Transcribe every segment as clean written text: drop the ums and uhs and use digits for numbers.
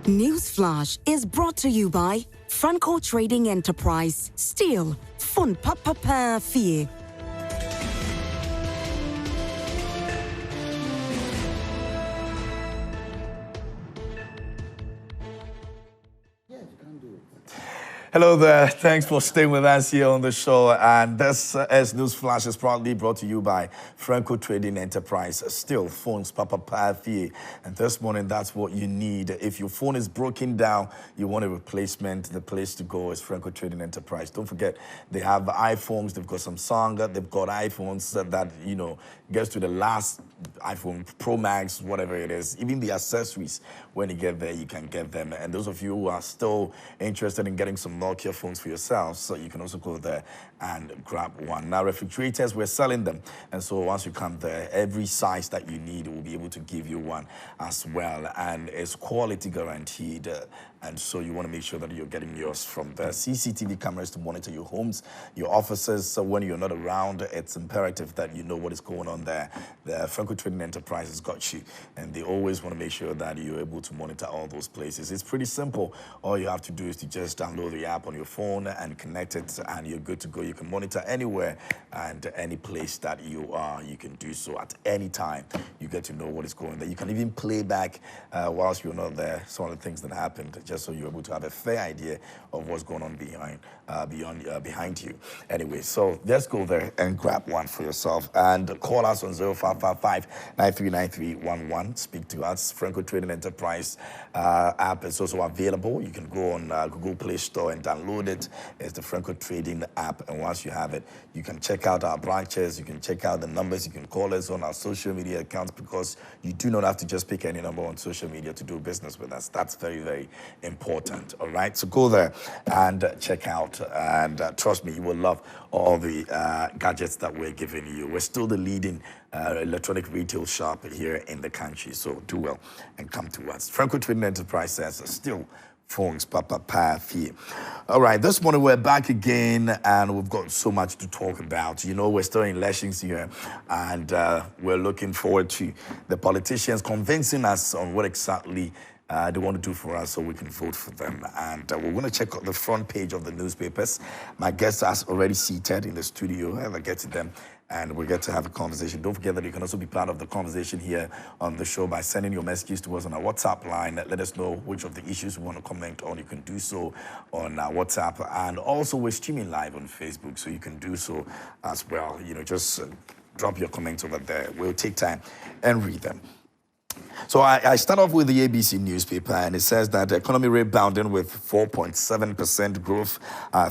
Newsflash is brought to you by Franco Trading Enterprise. Still, fun papa fee. Hello there. Thanks for staying with us here on the show. And this is Newsflash is proudly brought to you by Franco Trading Enterprise. Still, phones, Papa Pafi. And this morning, that's what you need. If your phone is broken down, you want a replacement, the place to go is Franco Trading Enterprise. Don't forget, they have iPhones, they've got Samsung, they've got iPhones that, gets to the last iPhone Pro Max, whatever it is. Even the accessories, when you get there, you can get them. And those of you who are still interested in getting some Nokia phones for yourselves, so you can also go there and grab one. Now, refrigerators, we're selling them. And so once you come there, every size that you need, we'll be able to give you one as well. And it's quality guaranteed. And so you want to make sure that you're getting yours from the CCTV cameras to monitor your homes, your offices. So when you're not around, it's imperative that you know what is going on there. The Franco Trading Enterprise has got you, and they always want to make sure that you're able to monitor all those places. It's pretty simple. All you have to do is to just download the app on your phone and connect it, and you're good to go. You can monitor anywhere and any place that you are. You can do so at any time. You get to know what is going on there. You can even play back whilst you're not there some of the things that happened, just so you're able to have a fair idea of what's going on behind you. Anyway, so let's go there and grab one for yourself and call us on 0555-939311. Speak to us. Franco Trading Enterprise app is also available. You can go on Google Play Store and download it. It's the Franco Trading app, and once you have it, you can check out our branches. You can check out the numbers. You can call us on our social media accounts, because you do not have to just pick any number on social media to do business with us. That's very, very important. All right, so go there and check out, and trust me, you will love all the gadgets that we're giving you. We're still the leading electronic retail shop here in the country, so do well and come to us. Franco Trading Enterprise says still phones, Papa Pafi. All right, this morning we're back again, and we've got so much to talk about. We're still in elections here, and we're looking forward to the politicians convincing us on what exactly they want to do for us so we can vote for them. And we're going to check out the front page of the newspapers. My guest is already seated in the studio. I'll get to them, and we get to have a conversation. Don't forget that you can also be part of the conversation here on the show by sending your messages to us on our WhatsApp line. Let us know which of the issues you want to comment on. You can do so on our WhatsApp, and also we're streaming live on Facebook, so you can do so as well. Just drop your comments over there. We'll take time and read them. So I start off with the ABC newspaper, and it says that the economy rebounding with 4.7% growth.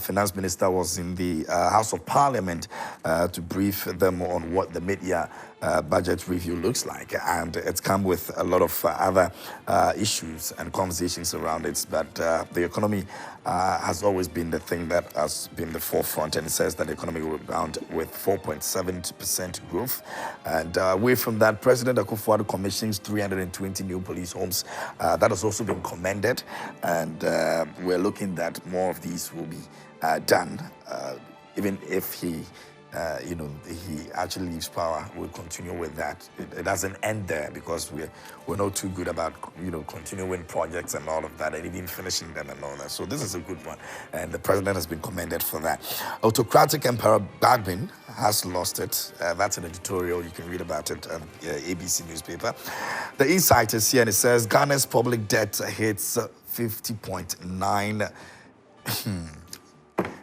Finance Minister was in the House of Parliament to brief them on what the mid-year budget review looks like, and it's come with a lot of other issues and conversations around it. But the economy has always been the thing that has been the forefront, and it says that the economy will rebound with 4.7% growth. And away from that, President Akufo-Addo commissions 320 new police homes. That has also been commended, and we're looking that more of these will be done, even if he actually leaves power. We'll continue with that. It doesn't end there, because we're not too good about continuing projects and all of that, and even finishing them and all that. So this is a good one, and the president has been commended for that. Autocratic Emperor Bagbin has lost it. That's an editorial. You can read about it on ABC newspaper. The Insight is here, and it says Ghana's public debt hits 50.9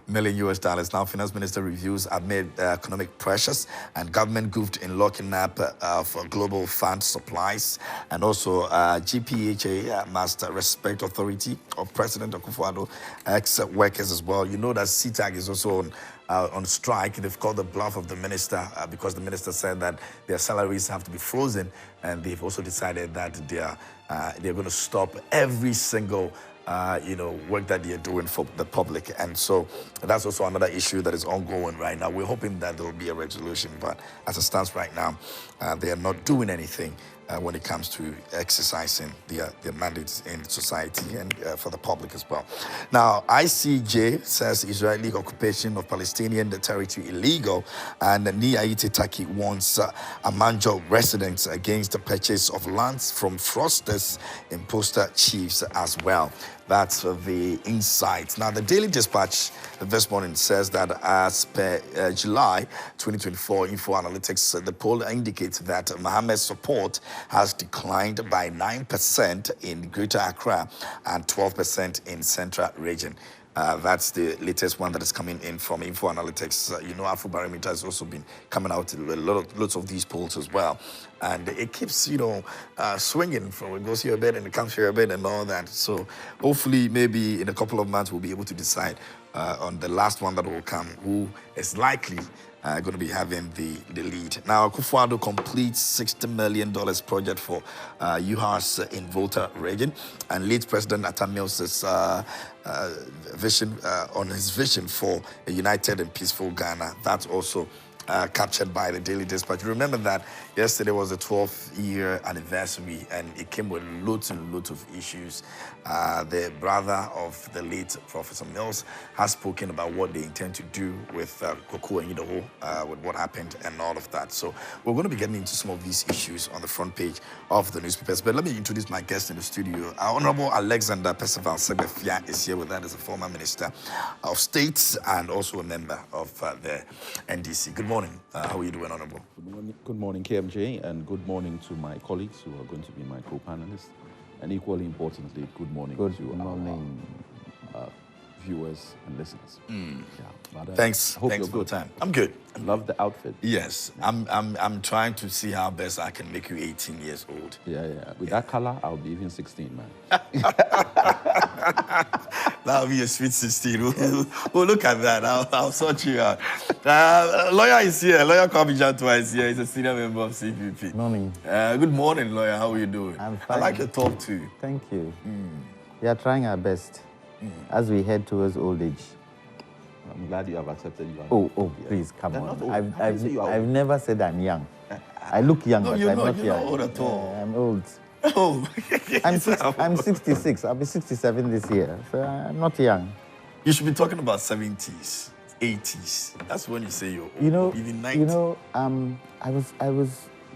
million US dollars. Now, Finance Minister reviews amid economic pressures, and government goofed in locking up for global fund supplies. And also, GPHA must respect authority of President Akufo-Addo, ex-workers as well. You know that CTAG is also on strike. They've called the bluff of the minister because the minister said that their salaries have to be frozen, and they've also decided that they're going to stop every single work that they're doing for the public. And so that's also another issue that is ongoing right now. We're hoping that there will be a resolution, but as it stands right now, they are not doing anything when it comes to exercising their mandates in society and for the public as well. Now, ICJ says Israeli occupation of Palestinian territory illegal, and Niyaite Taki warns Amanjo residents against the purchase of lands from fraudsters in poster chiefs as well. That's the insight. Now, the Daily Dispatch this morning says that as per July 2024 Info Analytics, the poll indicates that Mohammed's support has declined by 9% in Greater Accra and 12% in Central Region. That's the latest one that is coming in from Info Analytics. Afrobarometer has also been coming out with lots of these polls as well. And it keeps, swinging from it goes here a bit and it comes here a bit and all that. So hopefully maybe in a couple of months we'll be able to decide on the last one that will come, who is likely going to be having the lead. Now, Akufo-Addo completes $60 million project for UHAS in Volta region, and leads President Atta Mills' vision on his vision for a united and peaceful Ghana. That's also captured by the Daily Dispatch. Remember that yesterday was the 12th year anniversary, and it came with loads and loads of issues. The brother of the late Professor Mills has spoken about what they intend to do with Anyidoho, with what happened and all of that. So we're going to be getting into some of these issues on the front page of the newspapers. But let me introduce my guest in the studio. Our Honorable Alexander Percival Segbefia is here with us as a former Minister of State and also a member of the NDC. Good morning. How are you doing, Honorable? Good morning, KMJ, and good morning to my colleagues who are going to be my co-panelists. And equally importantly, good morning to our viewers and listeners. But, Thanks. Hope Thanks you're for good. the time. I'm good. I love the outfit. Yes, I'm trying to see how best I can make you 18 years old. Yeah. With that color, I'll be even 16, man. That'll be a sweet 16. Oh, look at that. I'll sort you out. Lawyer is here. Lawyer Kwabijantua is here. He's a senior member of CPP. Morning. Good morning, lawyer. How are you doing? I'm fine. I like your talk too. Thank you. We are trying our best as we head towards old age. I'm glad you have accepted you. Please, come They're on. not old. I've never said I'm young. I look young, No, but you're I'm not you're young. not old at all. I'm old. Oh, I'm 66. I'll be 67 this year, so I'm not young. You should be talking about 70s, 80s. That's when you say you're old. Even 90s.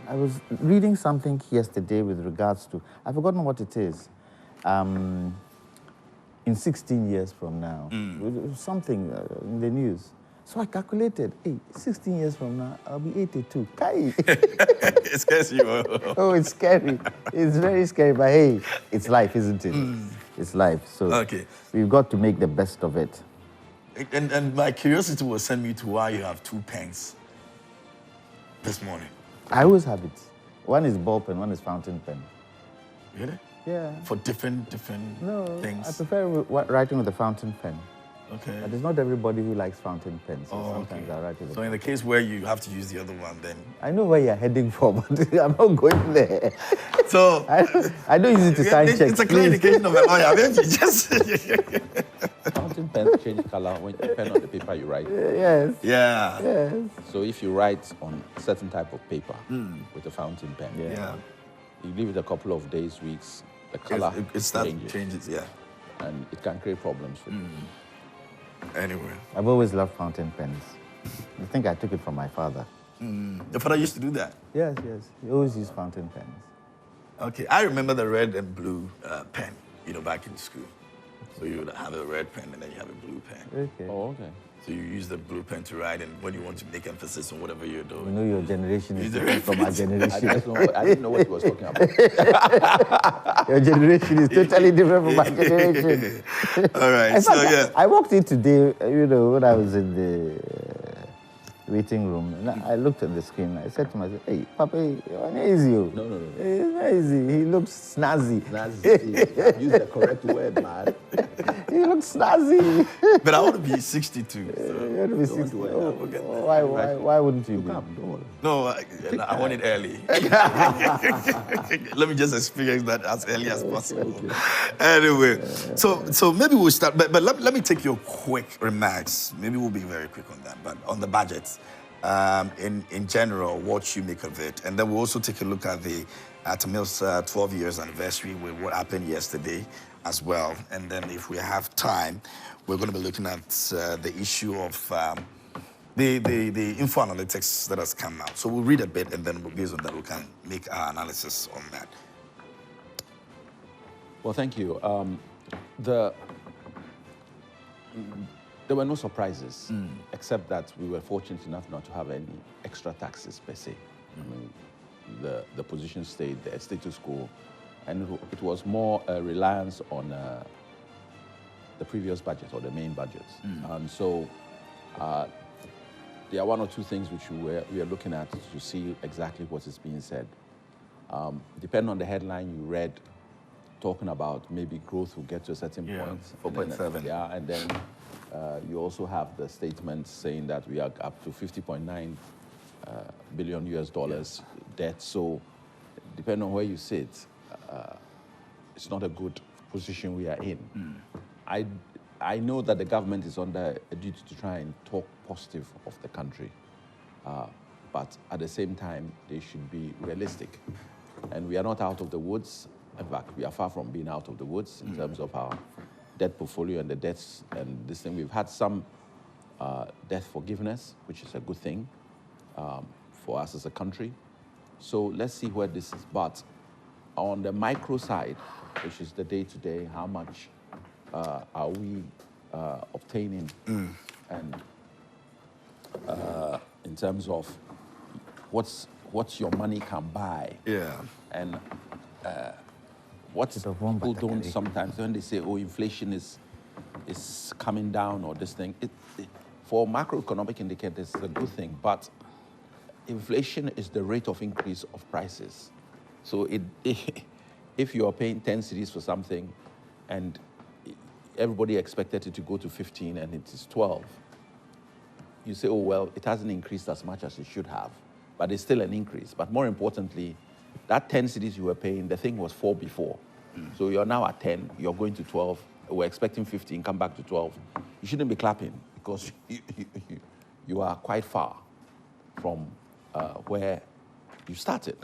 I was reading something yesterday with regards to, I've forgotten what it is. In 16 years from now, it was something in the news. So I calculated, 16 years from now, I'll be 82. Kai. It scares you. Oh, it's scary. It's very scary, but hey, it's life, isn't it? It's life. So we've got to make the best of it. And my curiosity will send me to why you have 2 pens this morning. I always have it. One is ball pen, one is fountain pen. Really? Yeah. For different things? I prefer writing with a fountain pen. Okay. But it's not everybody who likes fountain pens. So Oh, sometimes okay. I write with a So in the case where you have to use the other one, then... I know where you're heading for, but I'm not going there. So... I don't use it to sign checks. It's a clear indication of a lawyer. Maybe just... Fountain pens change color when depend on the paper you write. Yes. Yeah. Yes. So if you write on a certain type of paper with a fountain pen, Yeah. you leave it a couple of days, weeks, the color It's changes, yeah. and it can create problems for you. Anyway. I've always loved fountain pens. I think I took it from my father. Your father used to do that? Yes. He always used fountain pens. Okay. I remember the red and blue pen, back in school. So you would have a red pen and then you have a blue pen. Okay. Oh, okay. So you use the blue pen to write, and when you want to make emphasis on whatever you're doing. You know your generation is Use the different from our generation. I didn't know what he was talking about. Your generation is totally different from my generation. All right. In So fact, yeah. I walked in today, when I was in the waiting room, and I looked at the screen. I said to myself, "Hey, Papa, you're easy. No. He's not easy. He looks snazzy. Use the correct word, man. He looks snazzy." But I want to be 62. You So. want to be 60. We'll Why wouldn't you be? Come, don't worry. No, I want it early. Let me just experience that as early as possible. Anyway, so maybe we'll start, but let me take your quick remarks. Maybe we'll be very quick on that, but on the budget. in general, what you make of it. And then we'll also take a look at the Atta Mills 12 years anniversary with what happened yesterday as well. And then if we have time, we're going to be looking at the issue of the info analytics that has come out. So we'll read a bit, and then based on that, we can make our analysis on that. Well, thank you. There were no surprises, except that we were fortunate enough not to have any extra taxes per se. I mean, the position stayed the status quo, and it was more a reliance on the previous budget or the main budget. And so there are one or two things which we are looking at to see exactly what is being said. Depending on the headline you read, talking about maybe growth will get to a certain point. 4.7. Yeah, and then you also have the statement saying that we are up to 50.9 billion US dollars debt. So depending on where you sit, it's not a good position we are in. I know that the government is under a duty to try and talk positive of the country, but at the same time, they should be realistic. And we are not out of the woods. In fact, we are far from being out of the woods in terms of our debt portfolio and the debts and this thing. We've had some debt forgiveness, which is a good thing for us as a country. So let's see where this is. But on the micro side, which is the day-to-day, how much are we obtaining? And in terms of what your money can buy. Yeah. And what people don't sometimes, when they say, oh, inflation is coming down or this thing, for macroeconomic indicators, it's a good thing, but inflation is the rate of increase of prices. So if you are paying 10 cedis for something and everybody expected it to go to 15 and it is 12, you say, oh, well, it hasn't increased as much as it should have, but it's still an increase. But more importantly, that 10 cedis you were paying, the thing was 4 before. So you're now at 10, you're going to 12, we're expecting 15, come back to 12. You shouldn't be clapping because you are quite far from where you started.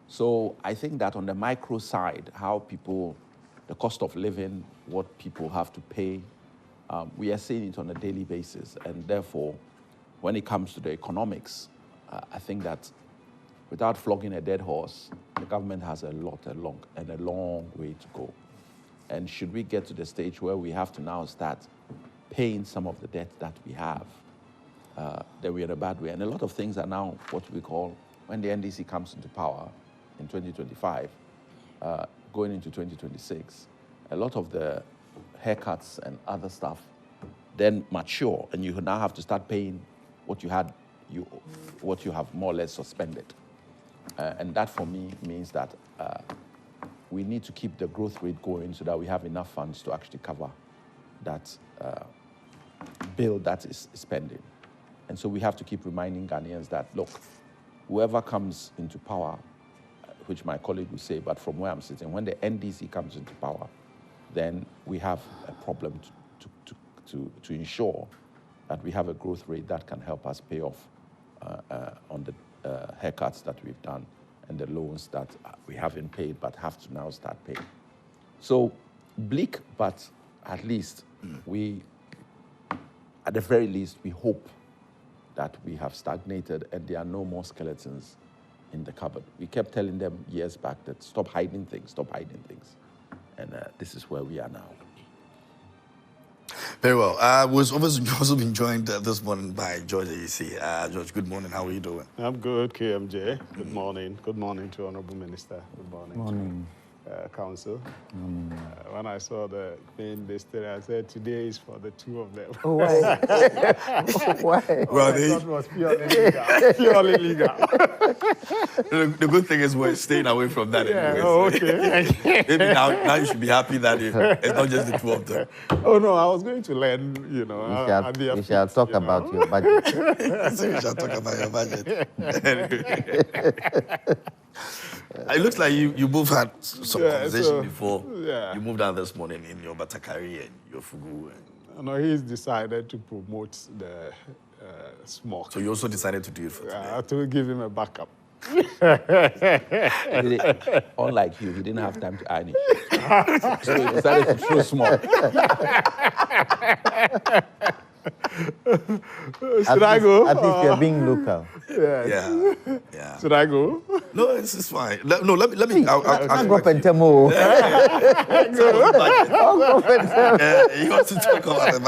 So I think that on the micro side, how people, the cost of living, what people have to pay, we are seeing it on a daily basis. And therefore, when it comes to the economics, I think that without flogging a dead horse, the government has a long way to go. And should we get to the stage where we have to now start paying some of the debt that we have, then we're in a bad way. And a lot of things are now what we call, when the NDC comes into power in 2025, going into 2026, a lot of the haircuts and other stuff then mature, and you now have to start paying what you had, what you have more or less suspended. And that, for me, means that we need to keep the growth rate going so that we have enough funds to actually cover that bill that is spending. And so we have to keep reminding Ghanaians that, look, whoever comes into power, which my colleague will say, but from where I'm sitting, when the NDC comes into power, then we have a problem to ensure that we have a growth rate that can help us pay off on the haircuts that we've done and the loans that we haven't paid but have to now start paying. So bleak, but at least at the very least, we hope that we have stagnated and there are no more skeletons in the cupboard. We kept telling them years back that stop hiding things. And this is where we are now. Very well. I was also been joined this morning by George AEC. George, good morning. How are you doing? I'm good, KMJ. Good morning. Good morning to Honorable Minister. Good morning. To Council. When I saw the main list, I said today is for the two of them. Oh, why? Why? Well, I thought it was purely legal. Purely legal. The good thing is we're staying away from that anyway. Oh, okay. Maybe now you should be happy that it's not just the two of them. Oh, no, I was going to learn, We shall talk about your budget. So we shall talk about your budget. It looks like you both had some conversation before. Yeah. You moved out this morning in your Batakari and your Fugu. He's decided to promote smoke. So you also decided to do it for today? To give him a backup. Unlike you, he didn't have time to iron it. So he decided to throw smoke. Should I go? At least you're being local. Yeah. Should I go? No, it's fine. Let me. I'll go Pentemo. You want to talk about the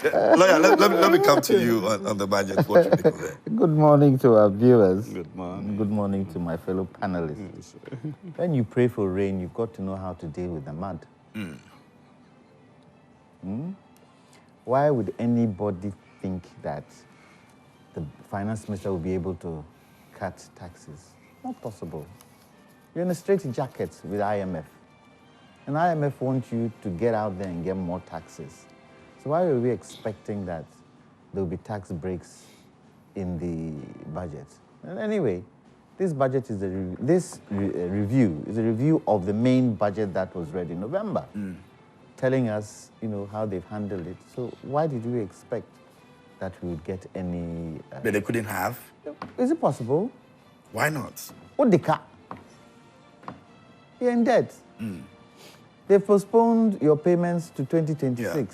budget? Lawyer, let me come to you on the budget. What you think of it? Good morning to our viewers. Good morning. Good morning to my fellow panelists. When you pray for rain, you've got to know how to deal with the mud. Why would anybody think that the finance minister will be able to cut taxes? Not possible. You're in a straitjacket with IMF. And IMF wants you to get out there and get more taxes. So why are we expecting that there will be tax breaks in the budget? And anyway, this budget is review is a review of the main budget that was read in November, telling us, how they've handled it. So why did we expect that we would get any... But they couldn't have? Is it possible? Why not? What the car? You're in debt. They've postponed your payments to 2026. Yeah.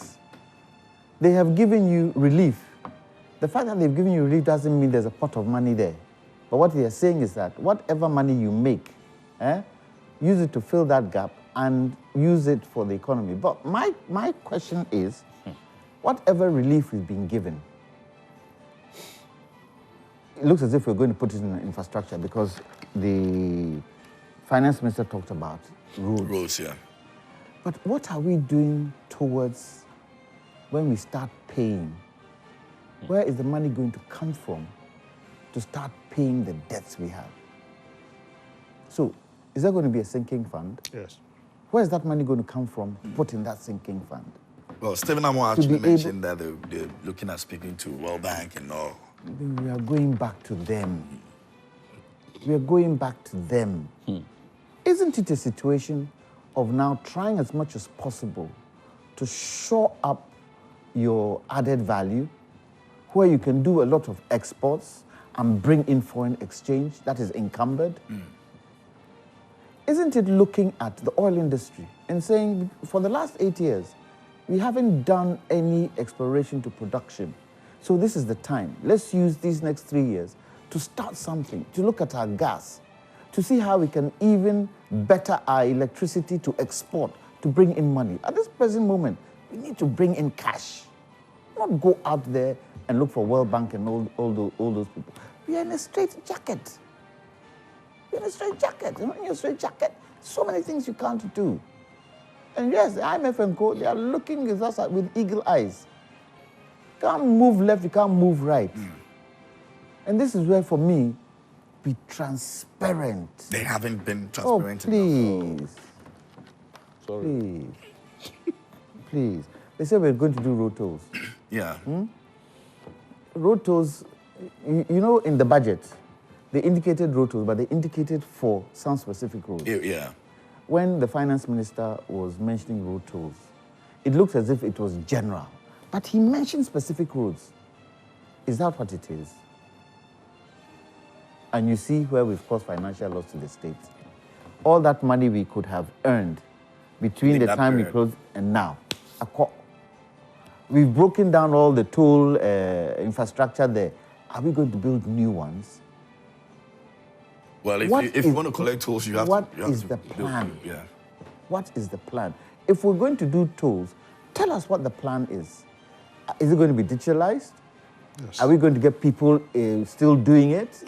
They have given you relief. The fact that they've given you relief doesn't mean there's a pot of money there. But what they are saying is that whatever money you make, use it to fill that gap and use it for the economy. But my question is, whatever relief is being given, it looks as if we're going to put it in infrastructure because the finance minister talked about roads. Roads, yeah. But what are we doing towards when we start paying? Where is the money going to come from to start paying the debts we have? So, is there going to be a sinking fund? Yes. Where is that money going to come from to put in that sinking fund? Well, Stephen Amo actually mentioned that they're looking at speaking to World Bank and all. We are going back to them. We are going back to them. Isn't it a situation of now trying as much as possible to shore up your added value, where you can do a lot of exports and bring in foreign exchange that is encumbered? Isn't it looking at the oil industry and saying, for the last 8 years, we haven't done any exploration to production. So this is the time. Let's use these next 3 years to start something, to look at our gas, to see how we can even better our electricity to export, to bring in money. At this present moment, we need to bring in cash, not go out there and look for World Bank and all those people. We are in a straitjacket. You're in a straitjacket. In a straitjacket, so many things you can't do. And yes, the IMF and Co, they are looking at us with eagle eyes. You can't move left, you can't move right. And this is where, for me, be transparent. They haven't been transparent enough. Sorry. Please. They said we're going to do road tolls. Yeah. Road tolls, in the budget, they indicated road tolls, but they indicated for some specific roads. Yeah. When the finance minister was mentioning road tolls, it looked as if it was general. But he mentioned specific roads. Is that what it is? And you see where we've caused financial loss to the state. All that money we could have earned between the time we closed and now. We've broken down all the toll infrastructure there. Are we going to build new ones? Well, if you want to collect tolls, you have to. What is the plan? Yeah. What is the plan? If we're going to do tolls, tell us what the plan is. Is it going to be digitalized? Yes. Are we going to get people still doing it?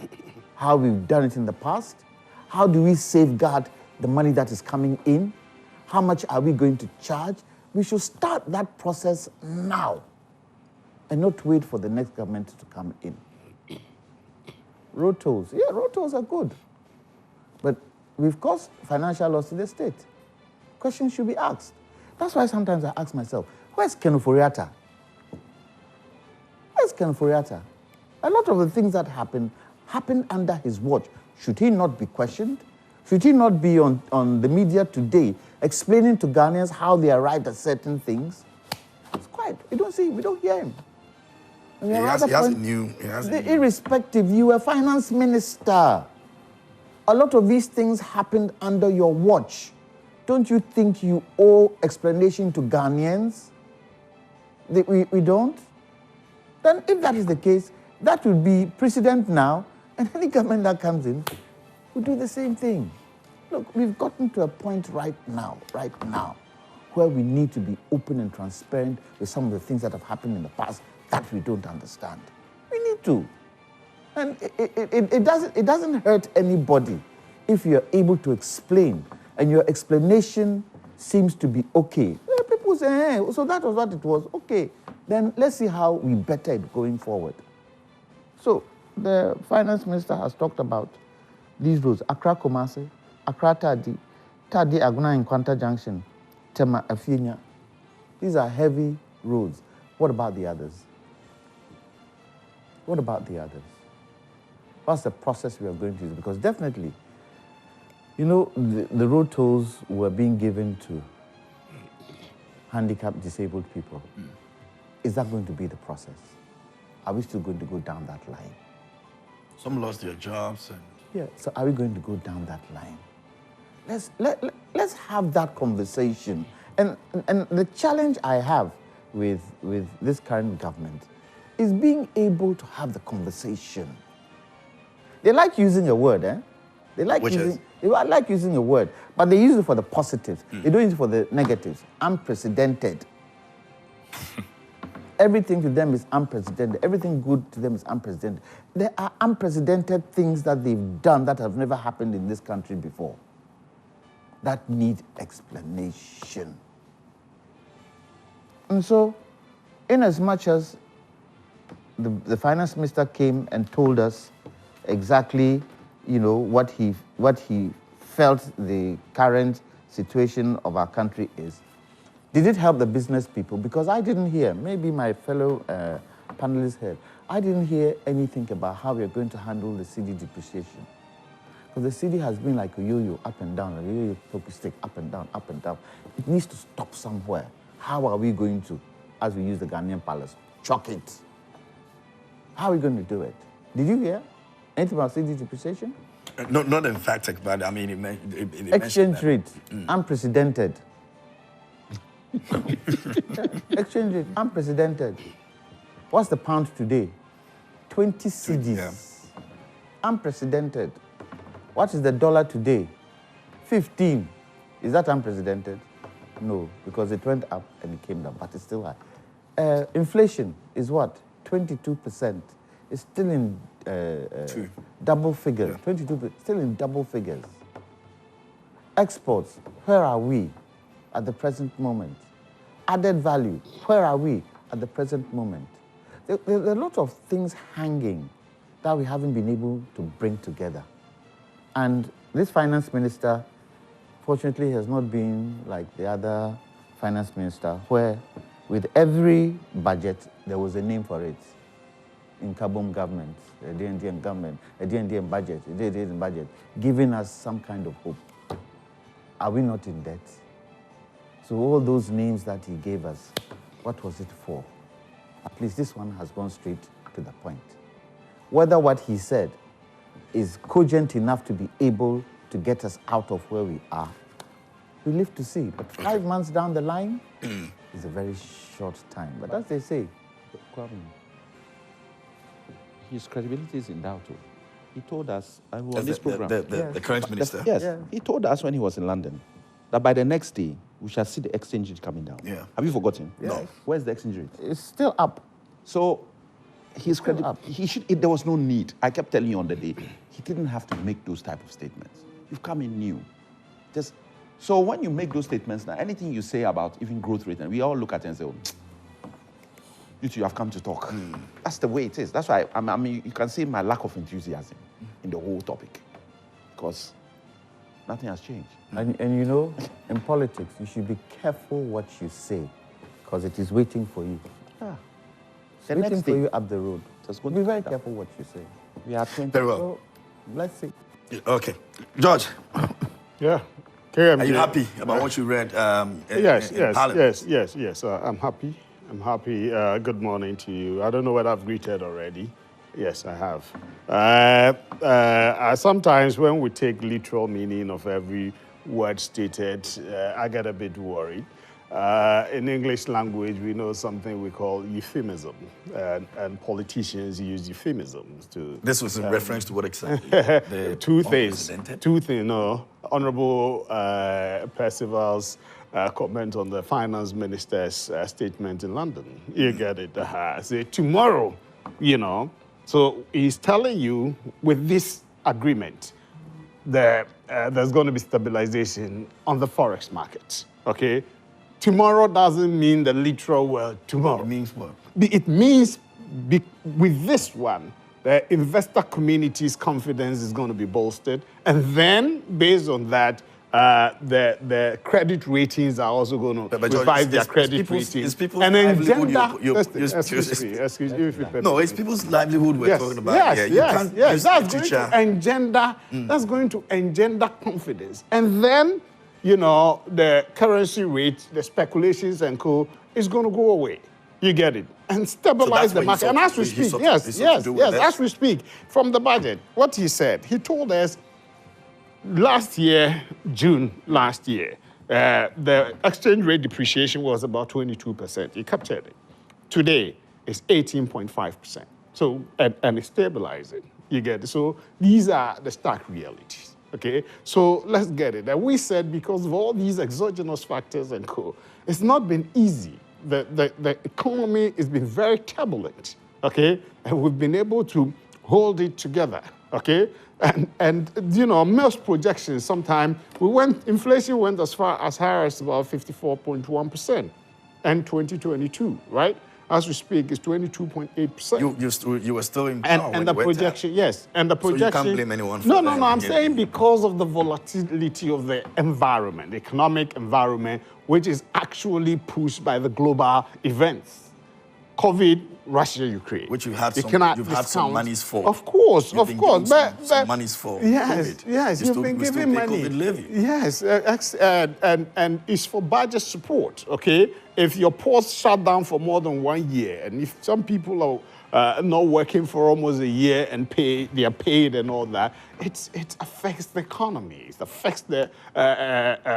How we've done it in the past? How do we safeguard the money that is coming in? How much are we going to charge? We should start that process now and not wait for the next government to come in. Road tolls. Yeah, road tolls are good. But we've caused financial loss to the state. Questions should be asked. That's why sometimes I ask myself, where's Kenuforiata? Where's Kenuforiata? A lot of the things that happened under his watch. Should he not be questioned? Should he not be on the media today explaining to Ghanaians how they arrived at certain things? It's quiet. We don't see him. We don't hear him. He has a new. Irrespective, you were finance minister. A lot of these things happened under your watch. Don't you think you owe explanation to Ghanaians? We don't? Then if that is the case, that would be precedent now, and any government that comes in will do the same thing. Look, we've gotten to a point right now, where we need to be open and transparent with some of the things that have happened in the past that we don't understand. We need to. And it doesn't hurt anybody if you're able to explain, and your explanation seems to be okay. Well, people say, hey, so that was what it was. Okay, then let's see how we better it going forward. So the finance minister has talked about these roads: Accra Kumasi, Accra Tadi, Aguna Nkwanta Junction, Tema Afinya. These are heavy roads. What about the others? What about the others? What's the process we are going to use? Because definitely, you know, the road tolls were being given to handicapped, disabled people. Is that going to be the process? Are we still going to go down that line? Some lost their jobs. Yeah, so are we going to go down that line? Let's have that conversation. And the challenge I have with this current government is being able to have the conversation. They like using a word, eh? They like using a word, but they use it for the positives. They don't use it for the negatives. Unprecedented. Everything to them is unprecedented. Everything good to them is unprecedented. There are unprecedented things that they've done that have never happened in this country before that need explanation. And so, in as much as the finance minister came and told us exactly, you know, what he felt the current situation of our country is, did it help the business people? Because I didn't hear, maybe my fellow panelists heard, I didn't hear anything about how we are going to handle the cedi depreciation. Because the cedi has been like a yo-yo, up and down, a yo-yo poker stick, up and down, up and down. It needs to stop somewhere. How are we going to, as we use the Ghanaian palace, chuck it? How are we going to do it? Did you hear anything about cedi depreciation? Not emphatic, but I mean, it exchange rate, unprecedented. Exchange rate, unprecedented. What's the pound today? 20 cedis. Yeah. Unprecedented. What is the dollar today? 15. Is that unprecedented? No, because it went up and it came down, but it's still high. Inflation is what? 22%. It's still in double figures. Yeah. 22%, still in double figures. Exports, where are we at the present moment? Added value, where are we at the present moment? There are a lot of things hanging that we haven't been able to bring together. And this finance minister, fortunately, has not been like the other finance minister, where with every budget, there was a name for it. In Kabum government, the DNDM government, the DNDM budget, the DNDM budget, giving us some kind of hope. Are we not in debt? So all those names that he gave us, what was it for? At least this one has gone straight to the point. Whether what he said is cogent enough to be able to get us out of where we are, we live to see. But 5 months down the line is a very short time. But as they say, his credibility is in doubt. He told us on this program. The current minister? Yes. He told us when he was in London that by the next day, we shall see the exchange rate coming down. Yeah. Have you forgotten? Yes. No. Where's the exchange rate? It's still up. So his credit, there was no need. I kept telling you on the day, he didn't have to make those type of statements. You've come in new. So when you make those statements now, anything you say about even growth rate, and we all look at it and say, oh, you two have come to talk. That's the way it is. That's why, I mean, you can see my lack of enthusiasm in the whole topic, because nothing has changed. And you know, in politics, you should be careful what you say, because it is waiting for you. Yeah. It's waiting for you up the road. So be very careful what you say. We are 20. Very well. So, let's see. Okay. George. Yeah. KMJ. Are you happy about what you read in Parliament? Yes. I'm happy. I'm happy. Good morning to you. I don't know whether I've greeted already. Yes, I have. Sometimes when we take literal meaning of every word stated, I get a bit worried. In English language, we know something we call euphemism, and politicians use euphemisms to... This was in reference to what exactly? Two things. No. Honorable Percival's comment on the finance minister's statement in London. You get it. Say tomorrow, So he's telling you with this agreement that there's going to be stabilization on the forex market. Okay? Tomorrow doesn't mean the literal word tomorrow. It means what? It means with this one, the investor community's confidence is going to be bolstered. And then, based on that, the credit ratings are also going to revive their credit ratings. And engender... Excuse me. No, it's people's livelihood we're talking about. Yes. That's going to engender confidence. And then, the currency rate, the speculations and co. is going to go away. You get it? And stabilize the market. And as we speak, as we speak, from the budget, what he said, he told us last year, June last year, the exchange rate depreciation was about 22%. He captured it. Today, it's 18.5%. So, and it's stabilizing. You get it? So these are the stark realities. Okay, so let's get it. And we said because of all these exogenous factors and co, it's not been easy. The economy has been very turbulent, okay? And we've been able to hold it together, okay? And most projections sometimes, inflation went as far as high as about 54.1% in 2022, right? As we speak, it's 22.8%. You were still in power and the projection, yes. And the projection... So you can't blame anyone for that. No, I'm saying because of the volatility of the environment, the economic environment, which is actually pushed by the global events. COVID, Russia, Ukraine. Which you've had some monies for. Of course. Some monies for COVID. Yes, you've been giving money. COVID levy. Yes, and it's for budget support, okay? If your ports shut down for more than 1 year, and if some people are not working for almost a year and they are paid and all that, it affects the economy. It affects the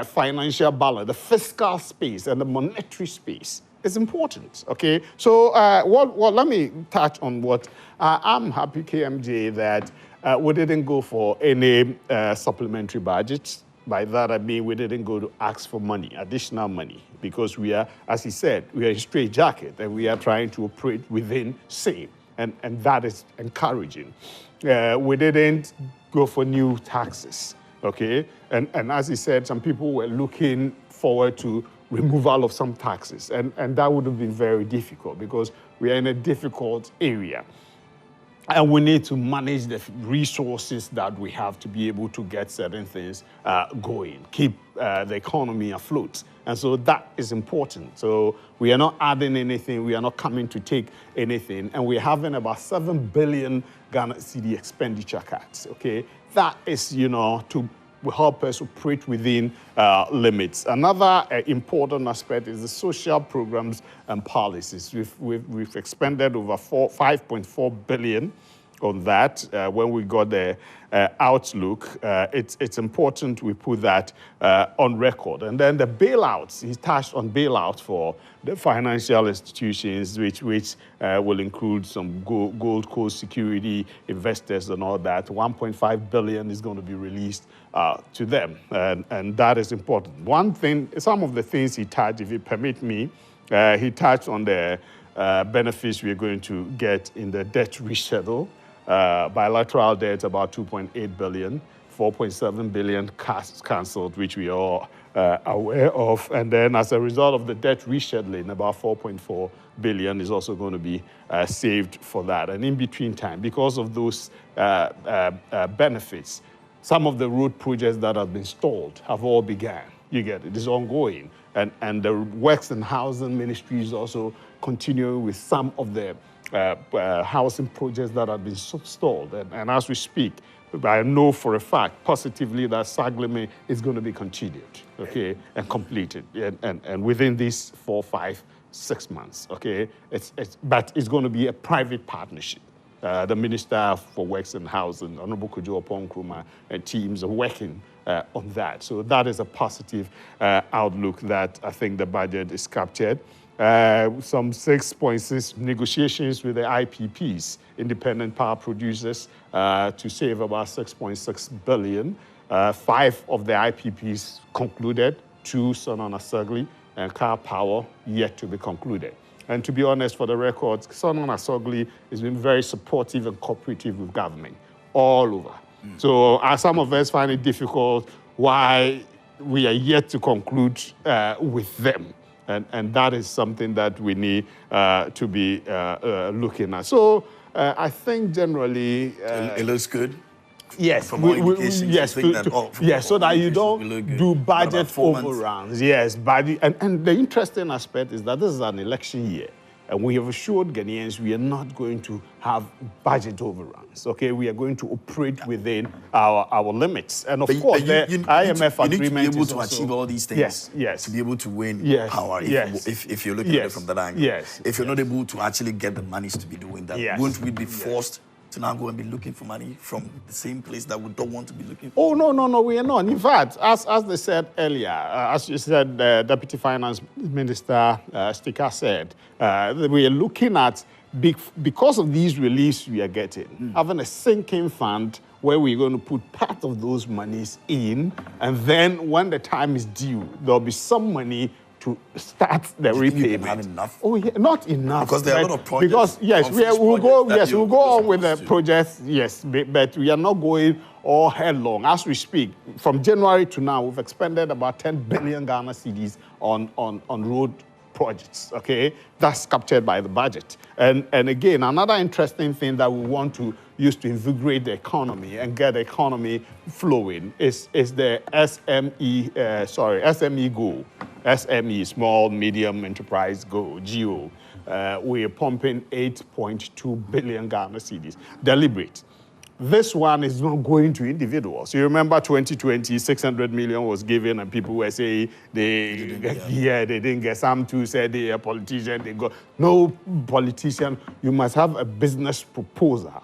financial balance, the fiscal space, and the monetary space. It's important, okay? So let me touch on what I'm happy, KMJ, that we didn't go for any supplementary budgets. By that, I mean we didn't go to ask for money, additional money, because we are, as he said, we are in straitjacket and we are trying to operate within same, and that is encouraging. We didn't go for new taxes, okay? And as he said, some people were looking forward to removal of some taxes, and that would have been very difficult because we are in a difficult area. And we need to manage the resources that we have to be able to get certain things going, keep the economy afloat. And so that is important. So we are not adding anything. We are not coming to take anything. And we're having about 7 billion Ghana cedi expenditure cuts, okay? That is, to help us operate within limits. Another important aspect is the social programs and policies. We've expended over 5.4 billion on that. When we got the outlook, it's important we put that on record. And then the bailouts, he touched on bailouts for the financial institutions, which will include some Gold Coast security investors and all that. 1.5 billion is going to be released to them, and that is important. One thing, some of the things he touched, if you permit me, he touched on the benefits we're going to get in the debt reschedule. Bilateral debt about 2.8 billion, 4.7 billion cancelled, which we are aware of. And then as a result of the debt rescheduling, about 4.4 billion is also going to be saved for that. And in between time, because of those benefits, some of the road projects that have been stalled have all begun. You get it, it's ongoing. And the Works and Housing Ministry is also continuing with some of the housing projects that have been stalled. And as we speak, I know for a fact, positively, that Sagleme is going to be continued, okay, and completed. And within these 4 or 5 6 months, okay? But it's going to be a private partnership. The Minister for Works and Housing, Honorable Kojo Oppong-Nkrumah, and teams are working on that. So that is a positive outlook that I think the budget is captured. Some 6.6 negotiations with the IPPs, independent power producers, to save about 6.6 billion. 5 of the IPPs concluded, 2 Son Asogli and Car Power yet to be concluded. And to be honest, for the record, Son Asogli has been very supportive and cooperative with government all over. So some of us find it difficult why we are yet to conclude with them. And that is something that we need to be looking at. So I think generally... it looks good? Yes, from all indications, yes, so that you don't do budget overruns. Yes, and the interesting aspect is that this is an election year, and we have assured Ghanaians we are not going to have budget overruns. Okay, we are going to operate within our limits, and of course, the IMF agreement you need to be able to also, achieve all these things. Yes, to be able to win power. If you're looking at it from that angle, if you're not able to actually get the monies to be doing that, won't we be forced to now go and be looking for money from the same place that we don't want to be looking for? Oh, no, we are not. In fact, as they said earlier, as you said, Deputy Finance Minister Stika said, we are looking at, because of these reliefs we are getting, having a sinking fund where we're going to put part of those monies in, and then when the time is due, there'll be some money to start the repayment. Have enough? Oh, yeah, not enough. Because there are a lot of projects. Because we'll go on with the projects. Yes, but we are not going all headlong. As we speak, from January to now, we've expended about 10 billion Ghana cedis on road projects. Okay, that's captured by the budget. And again, another interesting thing that we want to use to invigorate the economy and get the economy flowing is the SME goal. SME, Small Medium Enterprise GO. We are pumping 8.2 billion Ghana cedis. Deliberate. This one is not going to individuals. You remember 2020, 600 million was given, and people were saying they didn't get. Some too said they are politician. They got no politician. You must have a business proposal.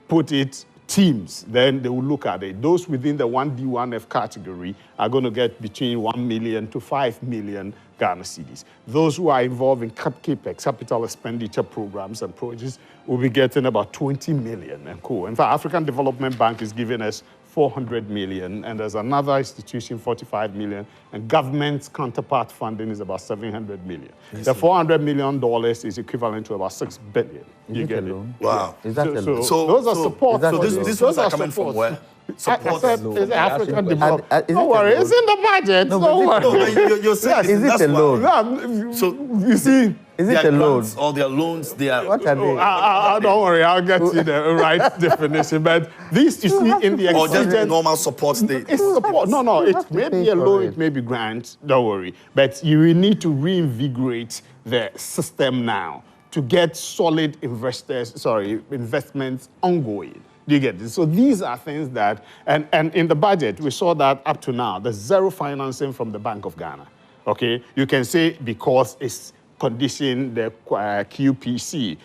Put it teams, then they will look at it. Those within the 1D, 1F category are going to get between 1 million to 5 million Ghana cedis. Those who are involved in CAPEX, capital expenditure programs and projects, will be getting about 20 million and co. In fact, African Development Bank is giving us 400 million, and there's another institution, 45 million, and government's counterpart funding is about 700 million. The $400 million is equivalent to about 6 billion. You get it? Wow. Is that so those are support. So these ones are coming from where? Support. I said, it's African development. Don't worry, it's in the budget. No, don't worry. No, you're saying is it a loan? So you see, is it a loan? All their loans, they are. What are they? Don't worry, I'll get you the right definition. But these, you see, in the or just normal support state. It's support. No, it may be a loan, it may be grant. Don't worry. But you will need to reinvigorate the system now to get solid investments ongoing. Do you get this? So these are things that, and in the budget, we saw that up to now, there's zero financing from the Bank of Ghana. Okay? You can say because it's conditioned the QPC,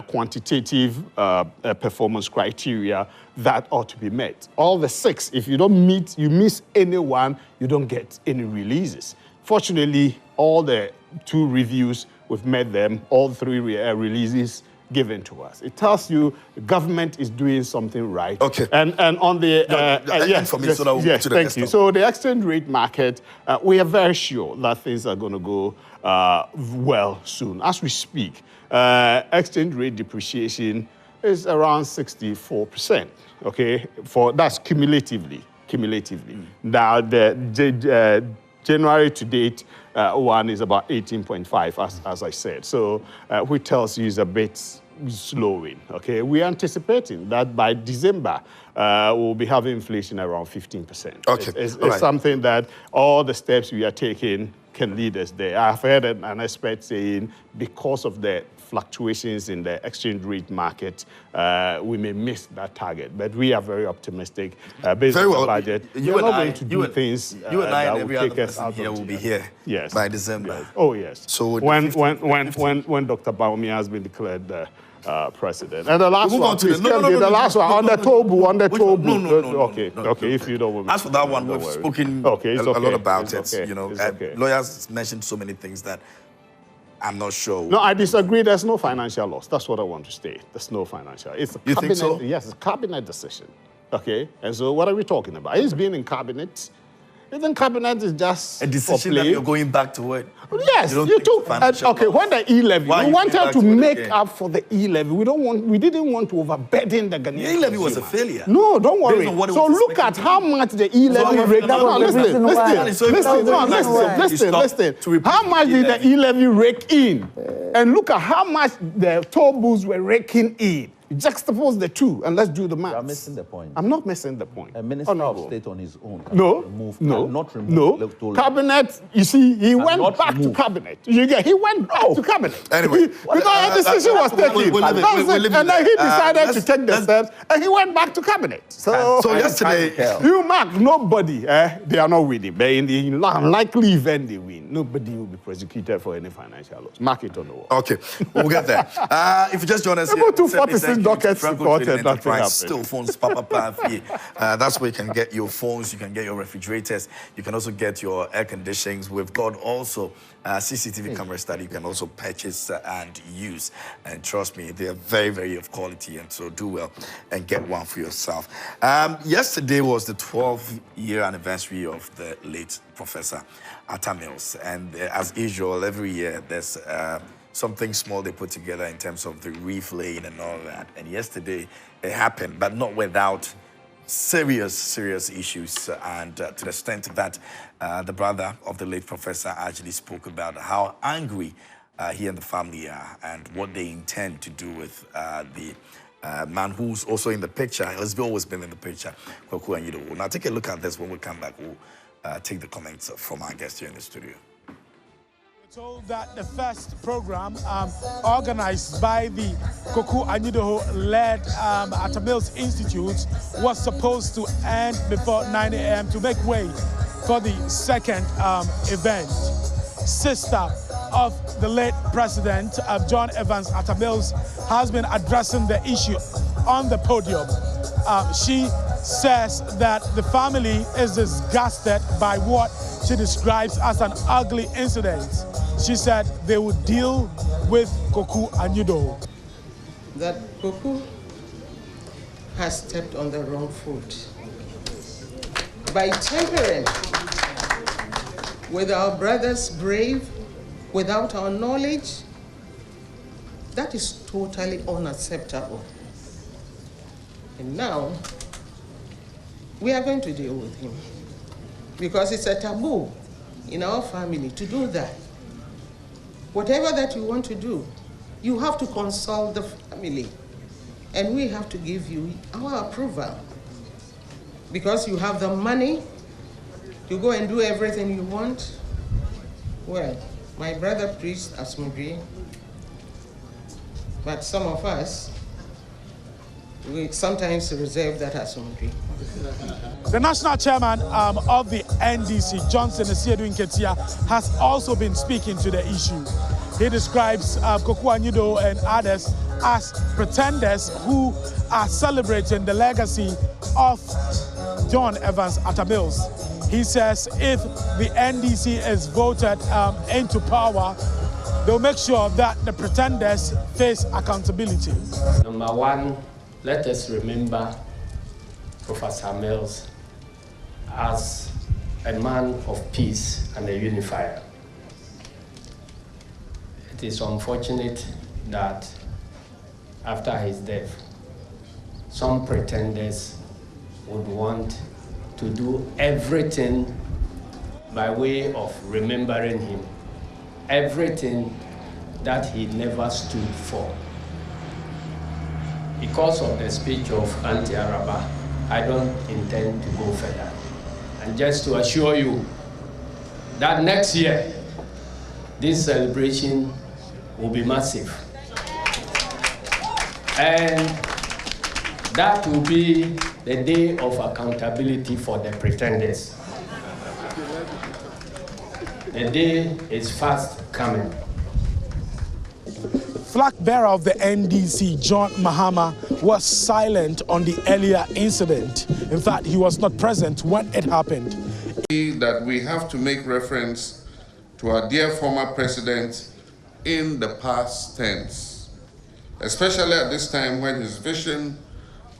quantitative performance criteria, that ought to be met. All the 6, if you don't meet, you miss any one, you don't get any releases. Fortunately, all the 2 reviews, we've met them, all 3 releases given to us. It tells you the government is doing something right. Okay. And on the thank you. So the exchange rate market, we are very sure that things are going to go well soon. As we speak, exchange rate depreciation is around 64%. Okay, that's cumulatively. Now the January to date, one is about 18.5, as I said. So, which tells you is a bit slowing. Okay, we're anticipating that by December, we'll be having inflation around 15%. Okay, it's something that all the steps we are taking can lead us there. I've heard an expert saying because of the fluctuations in the exchange rate market, we may miss that target. But we are very optimistic based on the budget. You and I, you and I that and will every other take us person out here of will be the- here Yes. by December. Yes. Oh, yes. So when Dr. Baumia has been declared the president. And the last Move one, on to please, the last one, on the Tobu. No. Okay, if you don't want me As for that one, don't we've worry. spoken Okay, a it's lot about It's it. okay. You know, It's okay. lawyers mentioned so many things that I'm not sure. No, I disagree. There's no financial loss. That's what I want to state. There's no financial. It's a You cabinet, think so? Yes, it's a cabinet decision. Okay, and so what are we talking about? He's been in cabinet. Even cabinet is just A decision for that play. you're going back to it. Yes, don't you think took. financial Okay, loss? when the E-levy, Why we you wanted going back to to it make again? up for the E-levy. We didn't want to overburden the Ghanaian. The E-levy was a consumer. failure. No, don't worry. Based on what it So was look at expected how to be. much the E-levy So rake. that was the reason why. Listen. How much did the E-levy rake in? And look at how much the toll booths were raking in. You juxtapose the two and let's do the math. You are missing the point. I'm not missing the point. A minister Honorable. of state on his own No, cannot remove electoral- Cabinet, you see, he went not back to remove. cabinet. He went back to cabinet. Anyway, because a decision was taken. And then he decided to take the steps, and he went back to cabinet. So yesterday, you mark, nobody, they are not winning. But in the unlikely event they win, nobody will be prosecuted for any financial loss. Mark it on the wall. okay, we'll get there. If you just join us, About here, 246 dockets Franco reported, Trading nothing Enterprise, happened. still phones, Papa. That's where you can get your phones, you can get your refrigerators, you can also get your air conditionings. We've got also CCTV cameras that you can also purchase and use. And trust me, they are very, very of quality. And so do well and get one for yourself. Yesterday was the 12th year anniversary of the late Professor Atta Mills. And as usual, every year there's something small they put together in terms of the reef laying and all that. And yesterday it happened, but not without serious issues, and to the extent that the brother of the late professor actually spoke about how angry he and the family are and what they intend to do with the man who's also in the picture, has always been in the picture, Kwaku Anyidoho. Now take a look at this. When we come back, we'll take the comments from our guest here in the studio. Told that the first program organized by the Kwaku Anyidoho-led Atta Mills Institute was supposed to end before 9 a.m. to make way for the second event. Sister of the late president, John Evans Atta Mills, has been addressing the issue on the podium. She says that the family is disgusted by what she describes as an ugly incident. She said they would deal with Kwaku Anyidoho. That Kwaku has stepped on the wrong foot by tampering with our brother's grave without our knowledge. That is totally unacceptable. And now we are going to deal with him because it's a taboo in our family to do that. Whatever that you want to do, you have to consult the family. And we have to give you our approval. Because you have the money to go and do everything you want. Well, my brother preached Asmodri, but some of us, we sometimes reserve that Asmodri. The national chairman of the NDC, Johnson Esiedu Nketia, has also been speaking to the issue. He describes Kwaku Anyidoho and others as pretenders who are celebrating the legacy of John Evans Atta Mills. He says if the NDC is voted into power, they'll make sure that the pretenders face accountability. Number one, let us remember Professor Mills as a man of peace and a unifier. It is unfortunate that after his death, some pretenders would want to do everything by way of remembering him, everything that he never stood for. Because of the speech of Auntie Araba, I don't intend to go further. And just to assure you that next year, this celebration will be massive. And that will be the day of accountability for the pretenders. The day is fast coming. Flag bearer of the NDC, John Mahama, was silent on the earlier incident. In fact, he was not present when it happened. That we have to make reference to our dear former president in the past tense, especially at this time when his vision,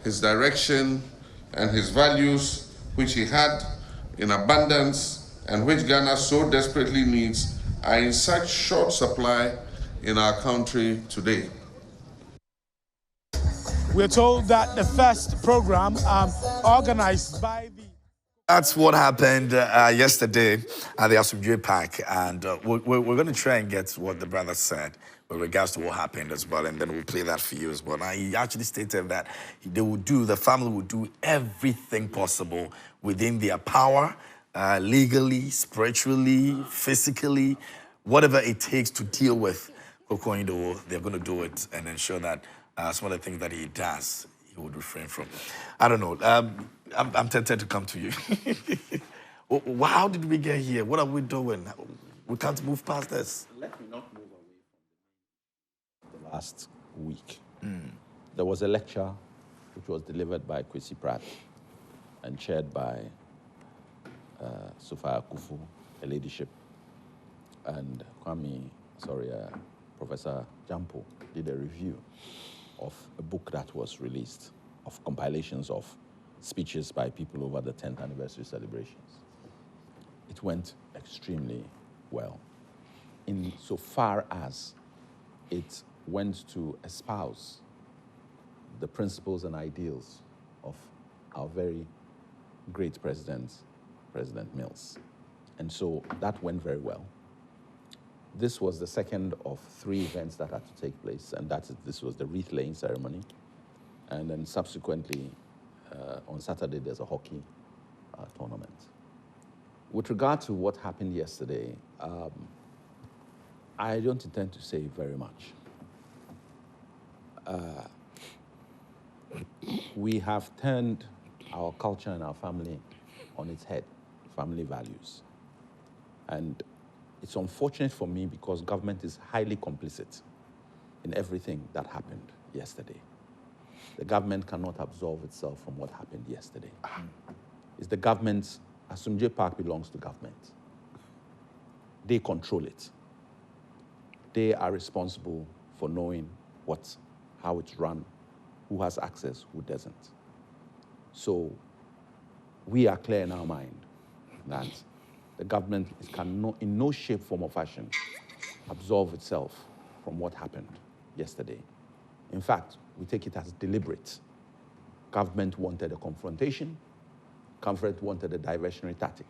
his direction, and his values, which he had in abundance and which Ghana so desperately needs, are in such short supply in our country today. We're told that the first program organized by the... That's what happened yesterday at the Asumdue Park, and we're going to try and get what the brother said with regards to what happened as well, and then we'll play that for you as well. Now, he actually stated that the family will do everything possible within their power, legally, spiritually, physically, whatever it takes to deal with Koko Anyidoho. They're going to do it and ensure that some of the things that he does, he would refrain from. I don't know. I'm tempted to come to you. How did we get here? What are we doing? We can't move past this. Let me not move away from the last week. There was a lecture which was delivered by Kwesi Pratt and chaired by Sufaya Kufu, a ladyship, and Professor Jampo did a review of a book that was released of compilations of speeches by people over the 10th anniversary celebrations. It went extremely well, insofar as it went to espouse the principles and ideals of our very great president, President Mills. And so that went very well. This was the second of 3 events that had to take place, and this was the wreath laying ceremony. And then subsequently, on Saturday, there's a hockey tournament. With regard to what happened yesterday, I don't intend to say very much. We have turned our culture and our family on its head, family values. And it's unfortunate for me because government is highly complicit in everything that happened yesterday. The government cannot absolve itself from what happened yesterday. It's the government's, Asumdue Park belongs to government. They control it. They are responsible for knowing how it's run, who has access, who doesn't. So we are clear in our mind that the government cannot, in no shape, form, or fashion, absolve itself from what happened yesterday. In fact, we take it as deliberate. Government wanted a confrontation. Government wanted a diversionary tactic.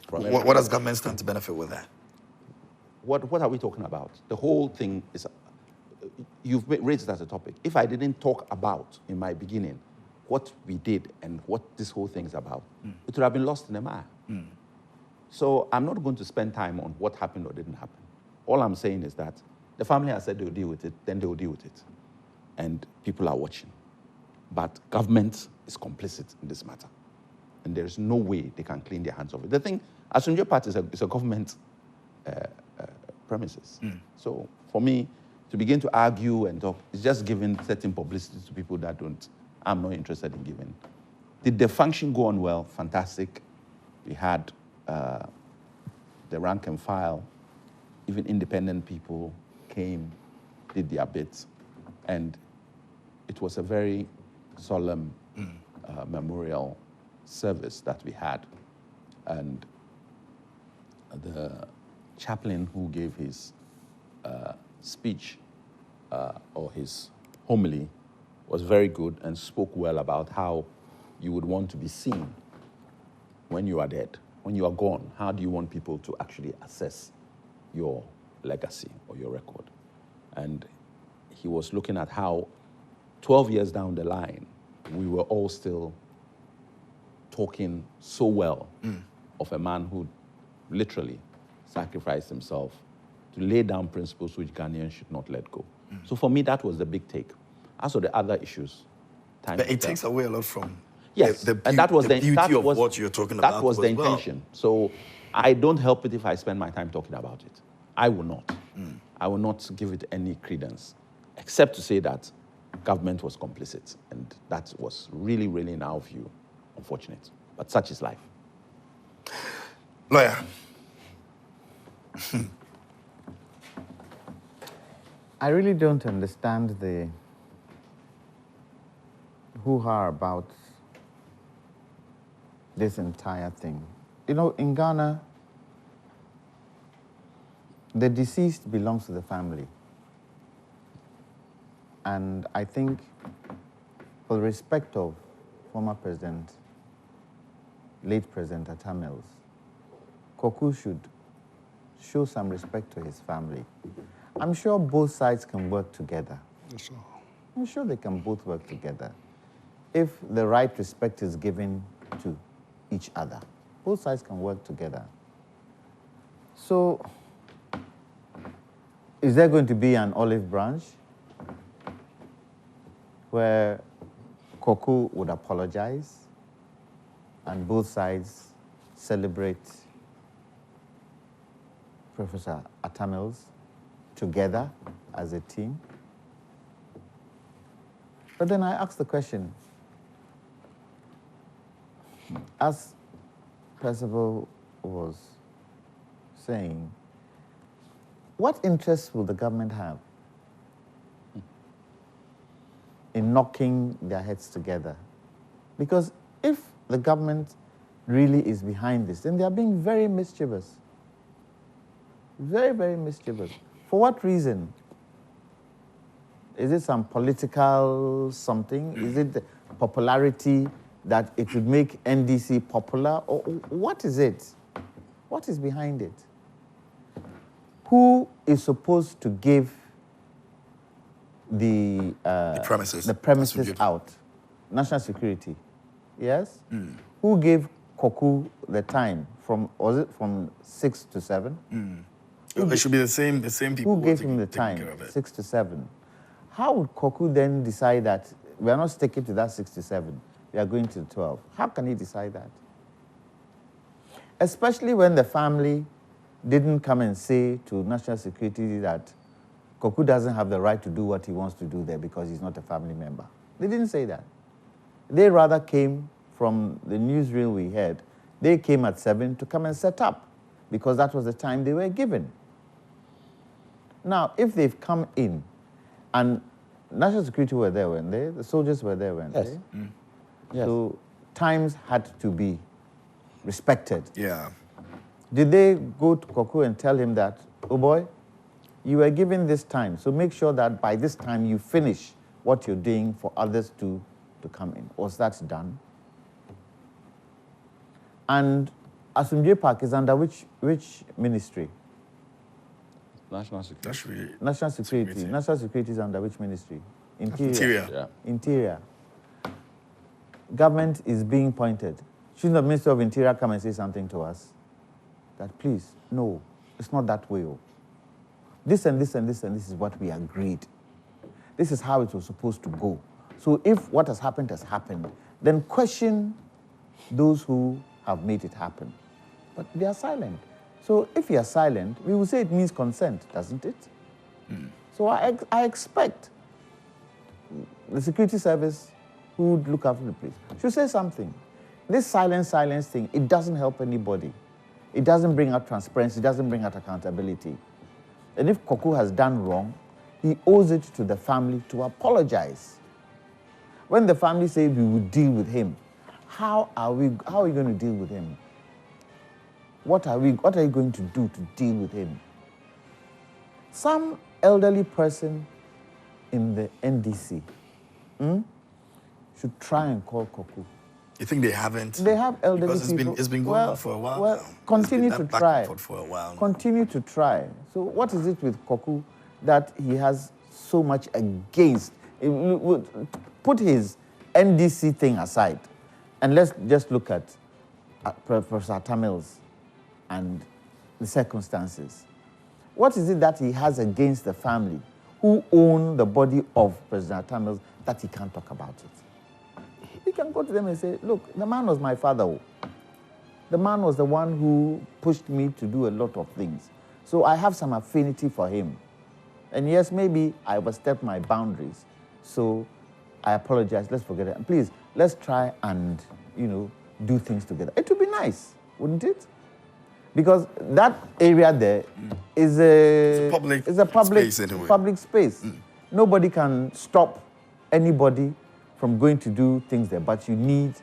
What does government stand to benefit with that? What are we talking about? The whole thing is, you've raised it as a topic. If I didn't talk about, in my beginning, what we did and what this whole thing is about, it would have been lost in the mire. So I'm not going to spend time on what happened or didn't happen. All I'm saying is that the family has said they'll deal with it, then they'll deal with it. And people are watching. But government is complicit in this matter. And there's no way they can clean their hands of it. The thing, Asumdue Park is a government premises. So for me, to begin to argue and talk, it's just giving certain publicity to people that I'm not interested in giving. Did the function go on well? Fantastic. We had the rank and file, even independent people came, did their bit, and it was a very solemn memorial service that we had. And the chaplain who gave his speech or his homily was very good and spoke well about how you would want to be seen when you are dead. When you are gone, how do you want people to actually assess your legacy or your record? And he was looking at how 12 years down the line, we were all still talking so well of a man who literally sacrificed himself to lay down principles which Ghanaians should not let go. So for me, that was the big take. As for the other issues, time But will it tell. takes away a lot from Yes, and that was the beauty of what you're talking about. That was the as well. intention. So I don't help it if I spend my time talking about it. I will not. I will not give it any credence, except to say that government was complicit. And that was really, really, in our view, unfortunate. But such is life. Lawyer. I really don't understand the hoo-ha about this entire thing. You know, in Ghana, the deceased belongs to the family. And I think for the respect of former President, late President Atta Mills, Koku should show some respect to his family. I'm sure both sides can work together. That's all. I'm sure they can both work together if the right respect is given to each other. Both sides can work together. So, is there going to be an olive branch where Koku would apologize and both sides celebrate Professor Atta Mills together as a team? But then I asked the question, as Percival was saying, what interest will the government have in knocking their heads together? Because if the government really is behind this, then they are being very mischievous. Very, very mischievous. For what reason? Is it some political something? Is it the popularity that it would make NDC popular? Or what is it? What is behind it? Who is supposed to give the premises out? National Security. Yes? Who gave Koku the time was it from 6 to 7? It should be the same people. Who gave him the time? 6 to 7. How would Koku then decide that we are not sticking to that 6 to 7, we are going to 12? How can he decide that? Especially when the family didn't come and say to National Security that Koku doesn't have the right to do what he wants to do there because he's not a family member. They didn't say that. They rather came from the newsreel we heard. They came at 7 to come and set up because that was the time they were given. Now, if they've come in and National Security were there, weren't they? The soldiers were there, weren't they? Yes. So times had to be respected. Yeah. Did they go to Koku and tell him that, oh boy, you were given this time, so make sure that by this time you finish what you're doing for others to come in? Was that done? And Asumdwe Park is under which ministry? National Security. National Security. National Security is under which ministry? Interior. Yeah. Interior. Government is being pointed. Shouldn't the Minister of Interior come and say something to us? That please, no, it's not that way. This and this and this and this is what we agreed. This is how it was supposed to go. So if what has happened, then question those who have made it happen. But they are silent. So if you are silent, we will say it means consent, doesn't it? So I expect the security service who would look after the police should say something. This silence thing, it doesn't help anybody. It doesn't bring out transparency, it doesn't bring out accountability. And if Koku has done wrong, he owes it to the family to apologize. When the family say we will deal with him, how are we going to deal with him? What are you going to do to deal with him? Some elderly person in the NDC should try and call Koku. You think they haven't? They have elderly because people. It's been going on for a while now. Continue to try. For a while now. Continue to try. So what is it with Koku that he has so much against? Put his NDC thing aside, and let's just look at Professor Atta Mills and the circumstances. What is it that he has against the family? who own the body of President Atta Mills that he can't talk about it. He can go to them and say, look, the man was my father. The man was the one who pushed me to do a lot of things. So I have some affinity for him. And yes, maybe I overstepped my boundaries. So I apologize. Let's forget it. And please, let's try and, do things together. It would be nice, wouldn't it? Because that area there is a public space. Nobody can stop anybody from going to do things there, but you need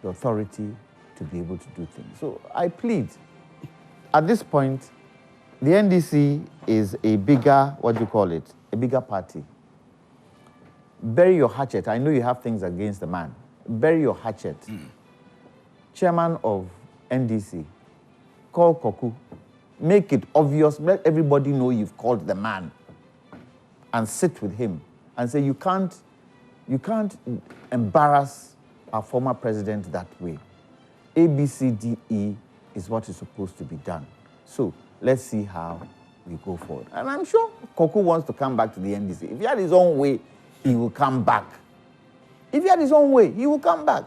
the authority to be able to do things. So I plead, at this point, the NDC is a bigger, a bigger party. Bury your hatchet. I know you have things against the man. Bury your hatchet. Chairman of NDC, call Koku. Make it obvious. Let everybody know you've called the man. And sit with him and say, you can't embarrass our former president that way. A, B, C, D, E is what is supposed to be done. So let's see how we go forward. And I'm sure Koku wants to come back to the NDC. If he had his own way, he will come back. If he had his own way, he will come back.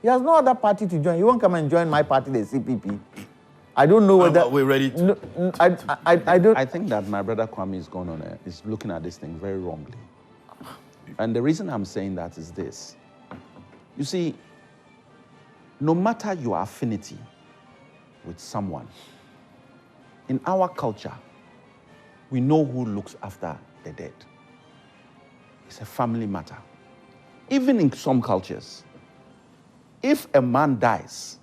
He has no other party to join. He won't come and join my party, the CPP. I don't know whether... we're ready to... No, I don't... I think that my brother Kwame is looking at this thing very wrongly. And the reason I'm saying that is this. You see, no matter your affinity with someone, in our culture, we know who looks after the dead. It's a family matter. Even in some cultures, if a man dies,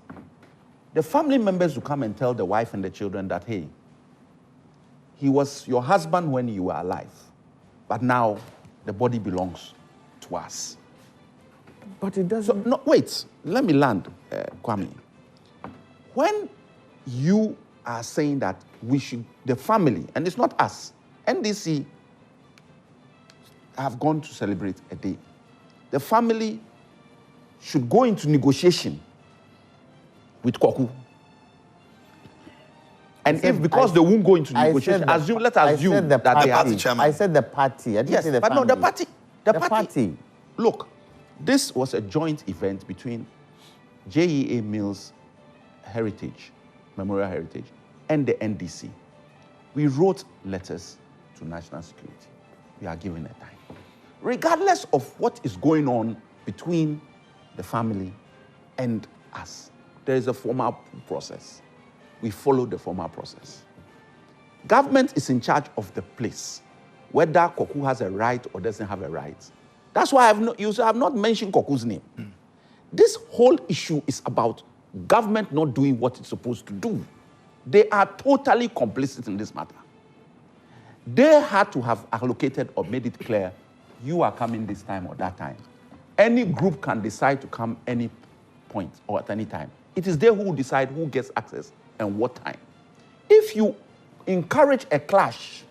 the family members will come and tell the wife and the children that, hey, he was your husband when you were alive, but now the body belongs to us. But it doesn't... So, no, wait, let me land, Kwame. When you are saying that we should, the family, and it's not us, NDC have gone to celebrate a day. The family should go into negotiation with Koku. And because they won't go into negotiation, let's assume that they have... I said the party. I didn't say the family. No, the party. Look, this was a joint event between JEA Mills Heritage, Memorial Heritage, and the NDC. We wrote letters to National Security. We are given a time. Regardless of what is going on between the family and us, there is a formal process. We follow the formal process. Government is in charge of the place, whether Koku has a right or doesn't have a right. That's why you have not mentioned Koku's name. This whole issue is about government not doing what it's supposed to do. They are totally complicit in this matter. They had to have allocated or made it clear, you are coming this time or that time. Any group can decide to come any point or at any time. It is they who decide who gets access and what time. If you encourage a clash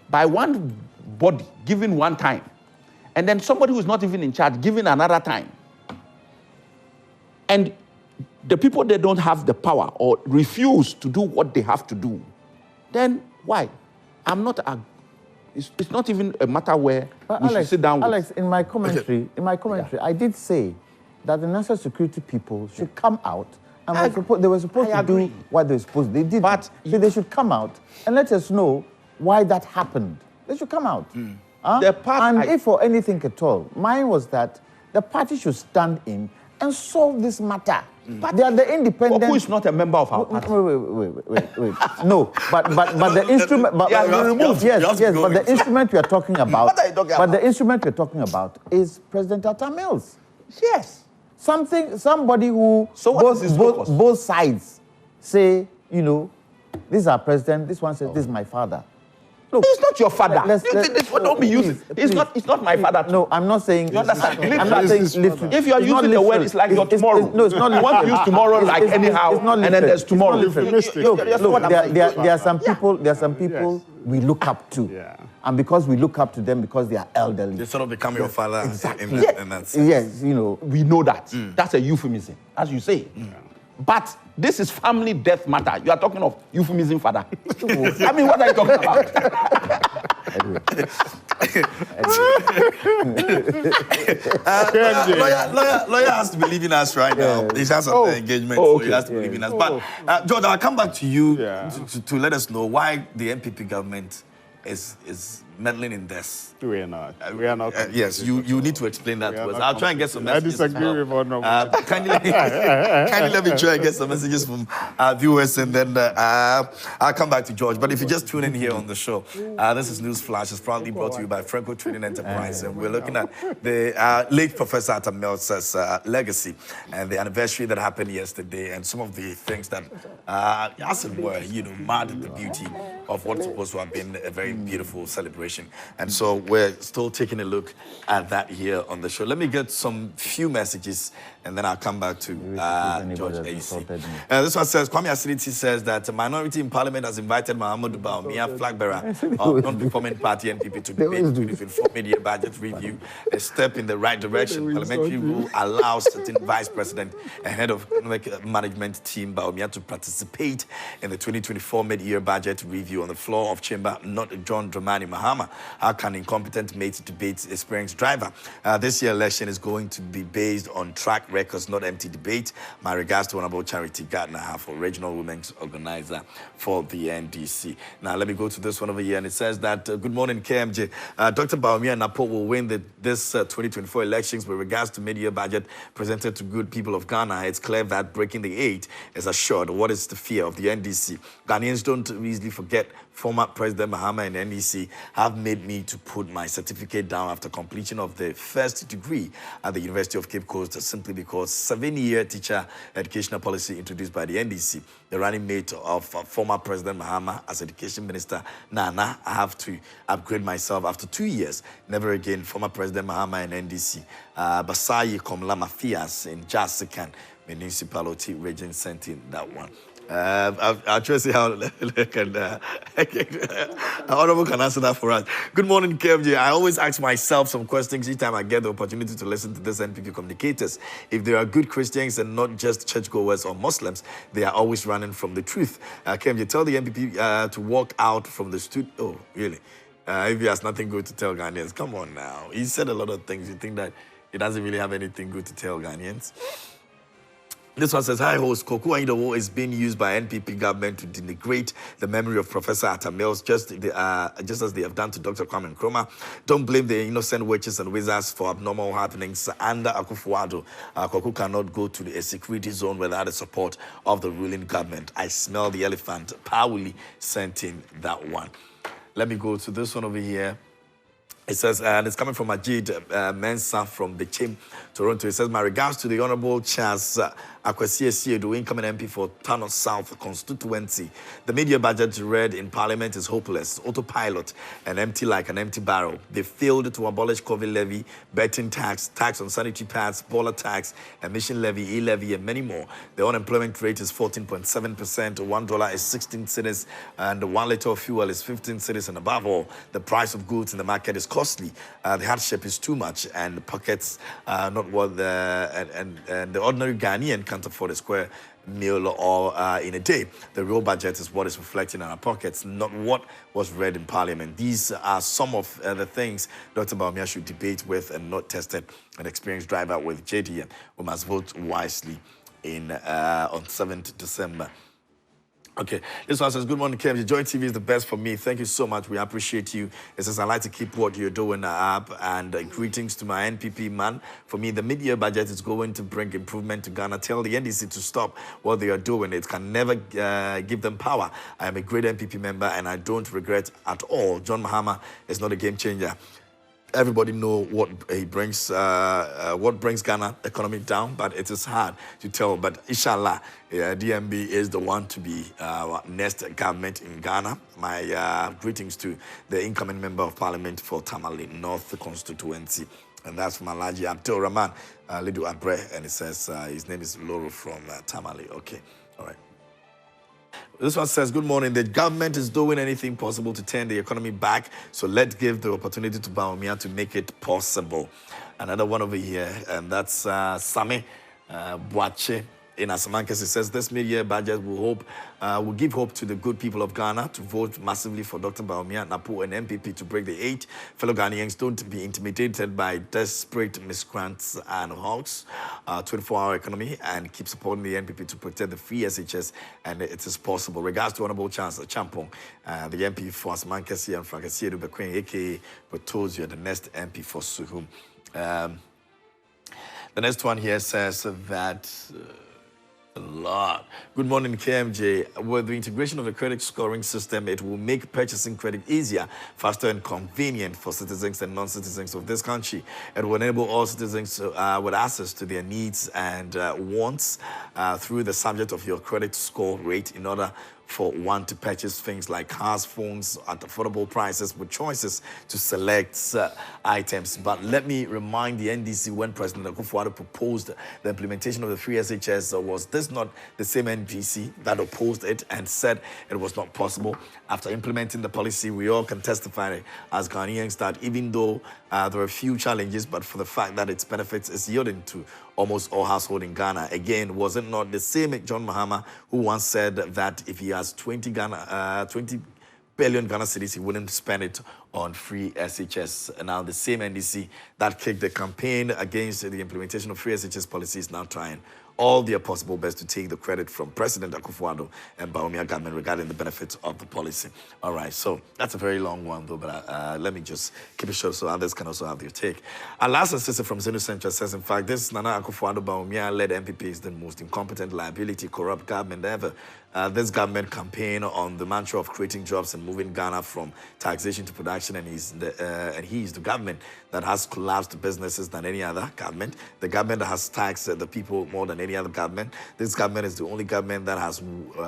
by one body giving one time, and then somebody who is not even in charge giving another time, and the people that don't have the power or refuse to do what they have to do, then why? It's not even a matter where we should sit down with... Alex, in my commentary, I did say that the national security people should come out and they were supposed to do what they were supposed to. They did. But so they should come out and let us know why that happened. They should come out. If for anything at all, mine was that the party should stand in and solve this matter. But they are the independent... Who is not a member of our party? Wait. No, but the instrument... But the instrument we are talking about... What are you talking about? But the instrument we're talking about is President Atta Mills. Yes. Somebody who... So both sides say, this is our president, this one says, this is my father. Look, he's not your father. Don't be using. It's not my father. No, I'm not saying. You understand? I'm not saying. If you are using the word, it's like your tomorrow. No, it's not. You want to use tomorrow like anyhow, and then there's tomorrow. Look, there are some people. There are some people we look up to, and because we look up to them because they are elderly, they sort of become your father. Exactly. Yes, we know that. That's a euphemism, as you say. But this is family death matter. You are talking of euphemism, father. I mean, what are you talking about? Lawyer has to be leaving us right now. He has an engagement, so he has to be leaving us. But George, I'll come back to you to let us know why the NPP government is meddling in this. We are not. We are not. Yes, you need to explain that to us. I'll try and get some messages. I disagree with one of them. Kindly let me try and get some messages from our viewers, and then I'll come back to George. But if you just tune in here on the show, this is News Flash. It's proudly brought to you by Franco Trading Enterprise, and we're looking at the late Professor Atta Mills' legacy and the anniversary that happened yesterday, and some of the things that, as it were, marred the beauty of what's supposed to have been a very beautiful celebration. And so we're still taking a look at that here on the show. Let me get some few messages, and then I'll come back to George AC. This one says, Kwame Asiditi says that a minority in parliament has invited Muhammadu Bawumia, flag bearer of non-performing party NPP, to debate the 2024 mid-year budget review, a step in the right direction. Parliamentary rule allows certain vice president and head of economic management team Bawumia to participate in the 2024 mid-year budget review on the floor of chamber, not John Dramani Mahama. How can incompetent mate debate experienced driver? This year election is going to be based on track records, not empty debate. My regards to Honorable Charity Gardner, for regional women's organizer for the NDC. Now, let me go to this one over here, and it says that, good morning, KMJ. Dr. Bawumia Napo will win this 2024 elections with regards to mid-year budget presented to good people of Ghana. It's clear that breaking the 8 is assured. What is the fear of the NDC? Ghanaians don't easily forget former President Mahama and NDC have made me to put my certificate down after completion of the first degree at the University of Cape Coast, simply because 7-year teacher educational policy introduced by the NDC. The running mate of former President Mahama as Education Minister, Nana, I have to upgrade myself after 2 years. Never again, former President Mahama and NDC. Basayi Komla Mafias in Jasikan Municipality Region sent in that one. I'll try to see how Honorable can answer that for us. Good morning, KFJ. I always ask myself some questions each time I get the opportunity to listen to this NPP communicators. If they are good Christians and not just churchgoers or Muslims, they are always running from the truth. KFJ, tell the NPP to walk out from the studio. Oh, really? If he has nothing good to tell Ghanaians, come on now. He said a lot of things. You think that he doesn't really have anything good to tell Ghanaians? This one says, hi, host. Anyidoho is being used by NPP government to denigrate the memory of Professor Atta Mills, just as they have done to Dr. Kwame Nkrumah. Don't blame the innocent witches and wizards for abnormal happenings under Akufo-Addo. Koku cannot go to a security zone without the support of the ruling government. I smell the elephant. Powerly sent in that one. Let me go to this one over here. It says, and it's coming from Ajid Mensah from the Chim, Toronto. It says, my regards to the Honorable Charles Akwasi Asiedu, incoming MP for Tano South constituency. The media budget read in Parliament is hopeless, autopilot, and empty like an empty barrel. They failed to abolish COVID levy, betting tax, tax on sanitary pads, baller tax, emission levy, e-levy, and many more. The unemployment rate is 14.7%, $1 is 16 cedis, and 1 liter of fuel is 15 cedis, and above all, the price of goods in the market is costly. The hardship is too much, and the pockets are not what and the ordinary Ghanaian can't afford a square meal or in a day. The real budget is what is reflecting in our pockets, not what was read in Parliament. These are some of the things Dr. Bawumia should debate with and not tested an experienced driver with JDM. We must vote wisely on 7th December. Okay, this one says, good morning, KMJ. Joy TV is the best for me. Thank you so much. We appreciate you. It says, I'd like to keep what you're doing up, and greetings to my NPP man. For me, the mid-year budget is going to bring improvement to Ghana. Tell the NDC to stop what they are doing. It can never give them power. I am a great NPP member, and I don't regret at all. John Mahama is not a game changer. Everybody know what he brings, what brings Ghana economy down, but it is hard to tell. But inshallah, DMB is the one to be our next government in Ghana. My greetings to the incoming member of parliament for Tamale North constituency. And that's from Alhaji Abdul Rahman Lidu Abre, and it says his name is Loro from Tamale. Okay, all right. This one says, good morning. The government is doing anything possible to turn the economy back, so let's give the opportunity to Bawumia to make it possible. Another one over here, and that's Sami Boache in Asamankes, it says this mid-year budget will give hope to the good people of Ghana to vote massively for Dr. Bawumia, Napo, and MPP to break the 8. Fellow Ghanaians don't be intimidated by desperate miscreants and hawks. 24-hour economy, and keep supporting the NPP to protect the free SHS, and it is possible. Regards to Honorable Chancellor Champong, the MP for Asamankes and Frankasi Edubekwen, aka Botoz, you're the next MP for Suhum. The next one here says that a lot. Good morning, KMJ. With the integration of the credit scoring system, it will make purchasing credit easier, faster, and convenient for citizens and non-citizens of this country. It will enable all citizens with access to their needs and wants through the subject of your credit score rate in order for one to purchase things like cars, phones at affordable prices with choices to select items. But let me remind the NDC, when President Akufo-Addo proposed the implementation of the free SHS, was this not the same NDC that opposed it and said it was not possible? After implementing the policy, we all can testify as Ghanaians that even though there are a few challenges, but for the fact that its benefits is yielding to almost all households in Ghana. Again, was it not the same John Mahama who once said that if he has 20 billion Ghana cedis, he wouldn't spend it on free SHS? And now the same NDC that kicked the campaign against the implementation of free SHS policy is now trying all their possible best to take the credit from President Akufo-Addo and Bawumia government regarding the benefits of the policy. All right, so that's a very long one, though, but let me just keep it short so others can also have their take. Our last sister from Zenu Central says, in fact, this Nana Akufo-Addo Bawumia-led MPP is the most incompetent, liability, corrupt government ever. This government campaign on the mantra of creating jobs and moving Ghana from taxation to production, and he is the government that has collapsed businesses than any other government. The government that has taxed the people more than any other government. This government is the only government that has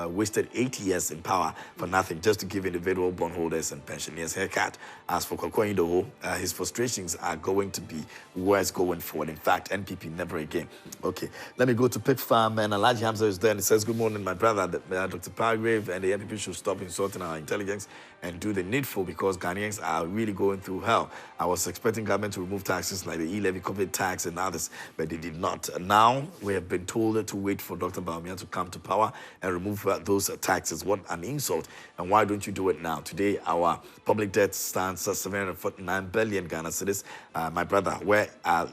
wasted 8 years in power for nothing, just to give individual bondholders and pensioners haircut. As for Anyidoho, his frustrations are going to be worse going forward. In fact, NPP never again. Okay, let me go to Pig Farm, and Alhaji Hamza is there, and he says, good morning, my brother. Dr. Palgrave and the NPP should stop insulting our intelligence and do the needful, because Ghanaians are really going through hell. I was expecting government to remove taxes like the e-levy, COVID tax, and others, but they did not. Now we have been told to wait for Dr. Bawumia to come to power and remove those taxes. What an insult! And why don't you do it now? Today, our public debt stands at 749 billion Ghana cedis. My brother, where are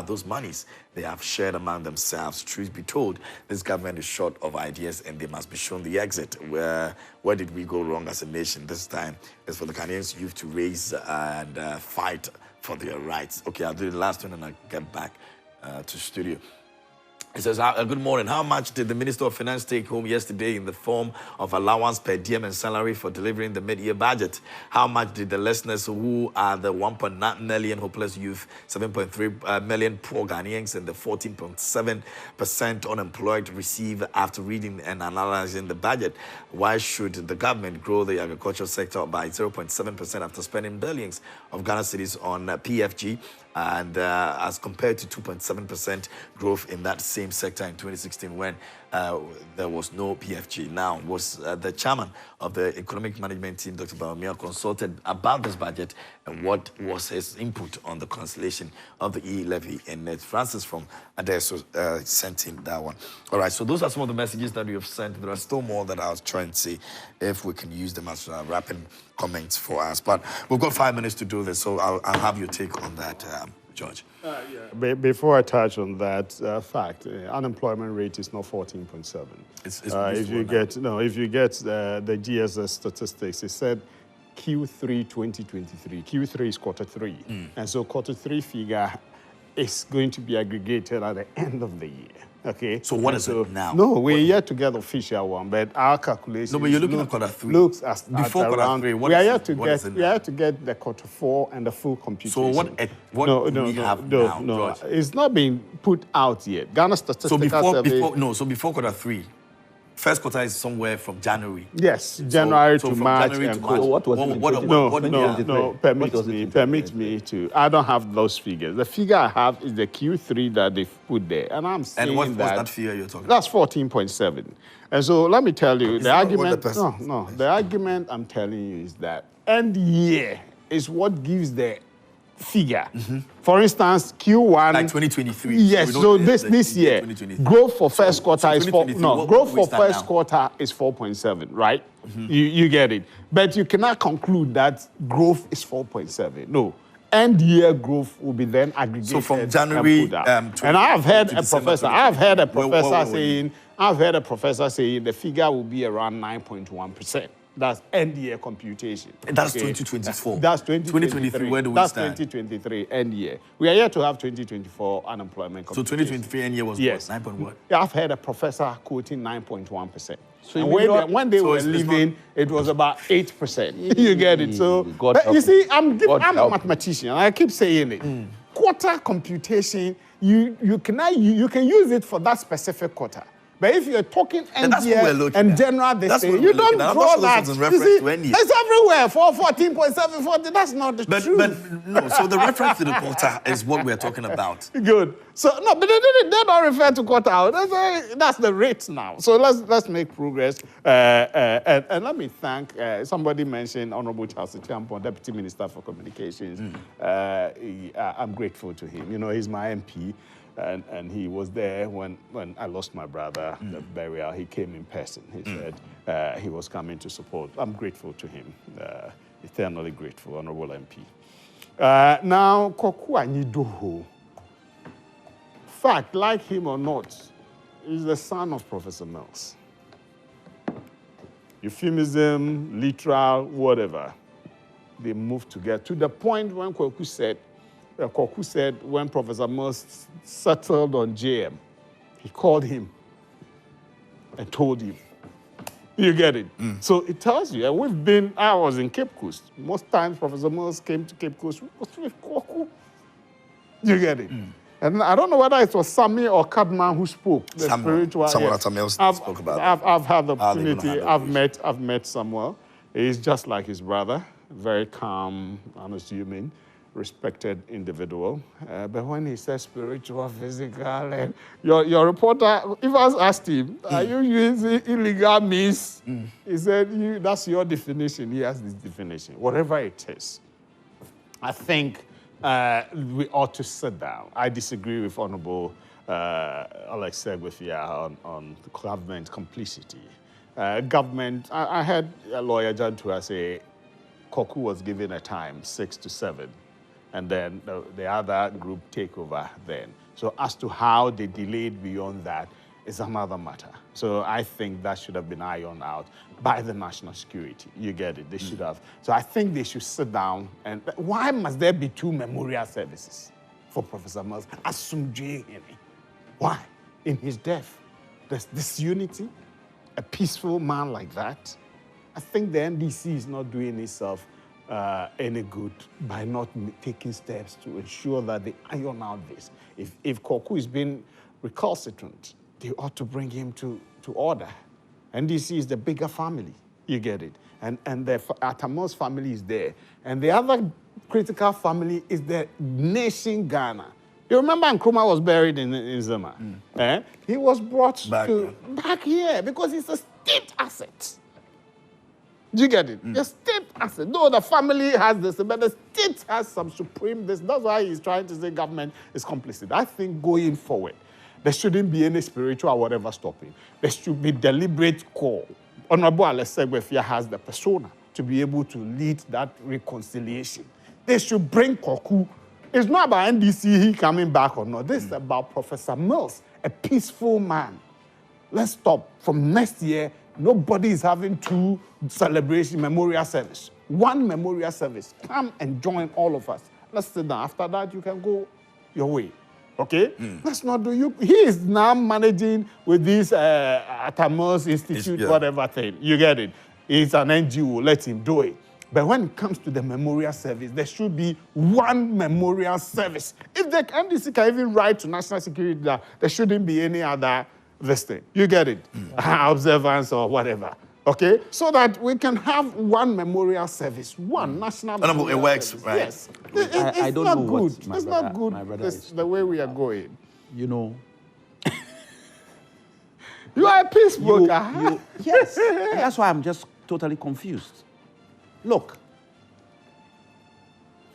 those monies they have shared among themselves? Truth be told, this government is short of ideas, and they must be shown the exit. Where did we go wrong as a nation? This time is for the Ghanaians youth to raise and fight for their rights. Okay, I'll do the last one and I'll get back to studio. It says, good morning. How much did the Minister of Finance take home yesterday in the form of allowance per diem and salary for delivering the mid-year budget? How much did the listeners who are the 1.9 million hopeless youth, 7.3 million poor Ghanaians, and the 14.7% unemployed receive after reading and analyzing the budget? Why should the government grow the agricultural sector by 0.7% after spending billions of Ghana cedis on PFG? And as compared to 2.7% growth in that same sector in 2016 when there was no PFG. Now, was the chairman of the economic management team, Dr. Bawumia, consulted about this budget, and what was his input on the cancellation of the e-levy? And Francis from Atta sent in that one. All right, so those are some of the messages that we have sent. There are still more that I was trying to see if we can use them as wrapping comments for us. But we've got 5 minutes to do this, so I'll have your take on that, George. Before I touch on that fact, unemployment rate is not 14.7. If you get the GSS statistics, it said Q3 2023. Q3 is quarter 3, and so quarter 3 figure is going to be aggregated at the end of the year. Okay. So what is it now? No, we're yet to get official one, but our calculation. No, but you're looking at quarter 3. Looks as before at quarter 3. We are yet to get the quarter 4 and the full computation. So what do we have now, George? It's not been put out yet. Ghana Statistical Survey. So before quarter 3. First quarter is somewhere from January. Yes, January to March. January to March. So what was No, permit me to. I don't have those figures. The figure I have is the Q3 that they've put there. And I'm saying what's that figure you're talking about? That's 14.7. And so let me tell you, the argument, the argument I'm telling you is that end year is what gives the figure. For instance, Q1. Like 2023. Yes, so this year, growth for first quarter is growth for first quarter is 4.7, right? You get it. But you cannot conclude that growth is 4.7. No. End year growth will be then aggregated. So from January, and I've heard a professor saying the figure will be around 9.1%. That's end year computation. And that's 2024. That's 2023. Where do we stand? That's 2023 end year. We are yet to have 2024 unemployment computation. So 2023 end year was yes. what? 9. Yeah, I've heard a professor quoting 9.1%. So when they were leaving, it was about 8%. You get it? So you see, I'm a mathematician. I keep saying it. Quarter computation, you can use it for that specific quarter. But if you're talking end year and general this thing, you don't draw that. You see, it's everywhere. 14.7, 40. That's not the truth. But no, so the reference to the quarter is what we're talking about. Good. So no, but they don't refer to quarter. That's the rate now. So let's make progress. And let me thank somebody mentioned Honorable Charles Champon, Deputy Minister for Communications. I'm grateful to him. You know, he's my MP. And he was there when I lost my brother, the burial. He came in person. He said he was coming to support. I'm grateful to him, eternally grateful, Honorable MP. Now, Koku Anyidoho, fact, like him or not, is the son of Professor Mills. Euphemism, literal, whatever. They moved together to the point when Koku said when Professor Mills settled on JM, he called him and told him. You get it? So it tells you, and I was in Cape Coast. Most times Professor Mills came to Cape Coast with Koku. You get it? And I don't know whether it was Sami or Kadman who spoke. The spiritual. Someone at Mills spoke about it. I've had the opportunity. I've met Samuel. He's just like his brother, very calm, unassuming, respected individual. But when he says spiritual, physical, and your reporter, if I asked him, are you using illegal means? He said, that's your definition. He has this definition. Whatever it is, I think we ought to sit down. I disagree with Honorable Alex Segwefia on government complicity. Government, I heard a lawyer, Jantua, say Koku was given a time, 6 to 7. And then the other group take over then. So as to how they delayed beyond that is another matter. So I think that should have been ironed out by the national security. You get it? They should have. So I think they should sit down and why must there be 2 memorial services for Professor Mills? Why? In his death, there's disunity, a peaceful man like that. I think the NDC is not doing itself any good by not taking steps to ensure that they iron out this. If Koku is being recalcitrant, they ought to bring him to order. NDC is the bigger family, you get it. And the Atta family is there. And the other critical family is the nation Ghana. You remember Nkrumah was buried in Zuma? He was brought back here because it's a state asset. Do you get it? The state asset. No, the family has this, but the state has some supreme this. That's why he's trying to say government is complicit. I think going forward, there shouldn't be any spiritual or whatever stopping. There should be deliberate call. Honorable Alex Segwefia has the persona to be able to lead that reconciliation. They should bring Koku. It's not about NDC coming back or not. This is about Professor Mills, a peaceful man. Let's stop. From next year, nobody is having 2 celebration memorial service. 1 memorial service. Come and join all of us. Let's sit down. After that, you can go your way. Okay? Let's not do you. He is now managing with this Atta Mills Institute, whatever thing. You get it? It's an NGO. Let him do it. But when it comes to the memorial service, there should be 1 memorial service. If the NDC can even write to national security that there shouldn't be any other this thing. You get it? Observance or whatever. Okay? So that we can have 1 memorial service, 1 national memorial it works, service. right? Yes. I don't know good. What my it's brother, not good. My brother It's the way we are going. You know. You are a peacemaker. Yes. That's why I'm just totally confused. Look,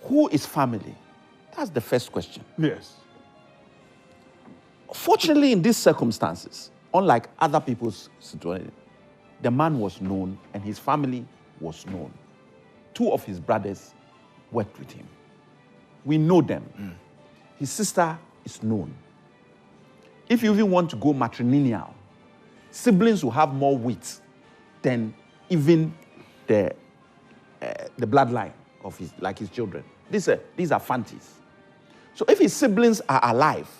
who is family? That's the first question. Yes. Fortunately, in these circumstances, unlike other people's situation, the man was known and his family was known. 2 of his brothers worked with him. We know them. His sister is known. If you even want to go matrilineal, siblings will have more weight than even the bloodline of his children. These are fancies. So if his siblings are alive,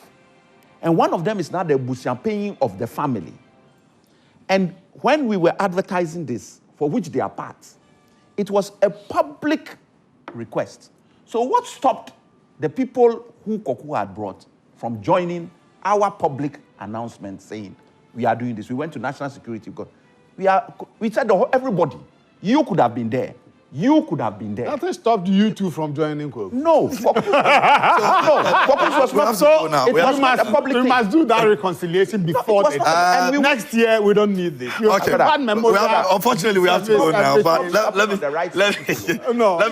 and one of them is now the busiampaying of the family, and when we were advertising this, for which they are part, it was a public request. So what stopped the people who Koku had brought from joining our public announcement saying, we are doing this? We went to National Security. We said everybody, you could have been there. You could have been there. Nothing stopped you two from joining Koku. No. Focus was not so. We must do that reconciliation before the next year. We don't need this. Okay. Unfortunately, we have to go now. But let me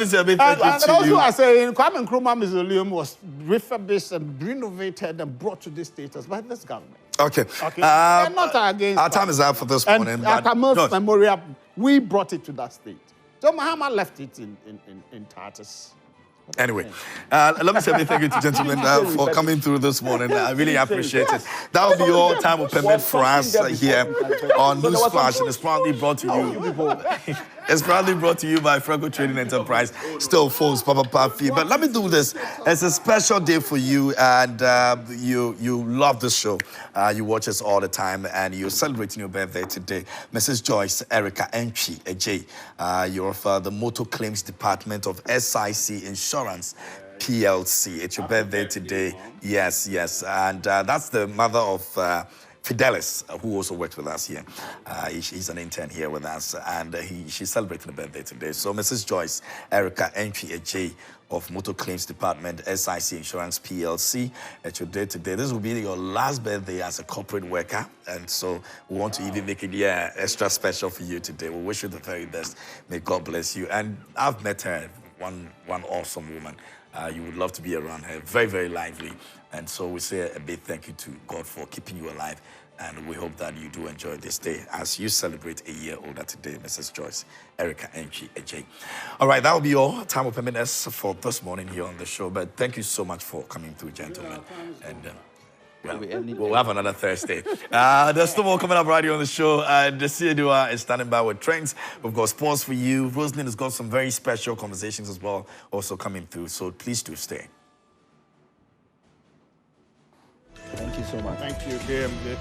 say a bit thank you to also you. I say, Kwame Nkrumah Mausoleum was refurbished and renovated and brought to this status by this government. Okay. They're not against our time is up for this morning. And Atta Mills Memorial, we brought it to that state. So Mahama left it in tatters. Anyway, let me say a big thank you to gentlemen for coming through this morning. I really appreciate it. That will be all time will permit for us here on Newsflash, and it's proudly brought to you. It's proudly brought to you by Franco Trading Enterprise. Still folks, Papa Pafi. But let me do this. It's a special day for you, and you love this show. You watch us all the time, and you're celebrating your birthday today. Mrs. Joyce Erica Enchi Ejay. You're of the Motor Claims Department of SIC Insurance PLC. It's your birthday today. Yes. And that's the mother of Fidelis, who also works with us here. He's an intern here with us, and she's celebrating a birthday today. So Mrs. Joyce Erica Entry Ejay of Motor Claims Department, SIC Insurance PLC, at your day today. This will be your last birthday as a corporate worker, and so we want to even make it extra special for you today. We wish you the very best. May God bless you. And I've met her, one awesome woman. You would love to be around her. Very, very lively. And so we say a big thank you to God for keeping you alive. And we hope that you do enjoy this day as you celebrate a year older today, Mrs. Joyce Erica Enchi Ejay. All right, that will be all. Time will permit us for this morning here on the show. But thank you so much for coming through, gentlemen. And we'll have another Thursday. There's still more coming up right here on the show. The CDUA is standing by with trends. We've got sports for you. Rosalind has got some very special conversations as well also coming through. So please do stay. Thank you so much. Thank you, KMJ.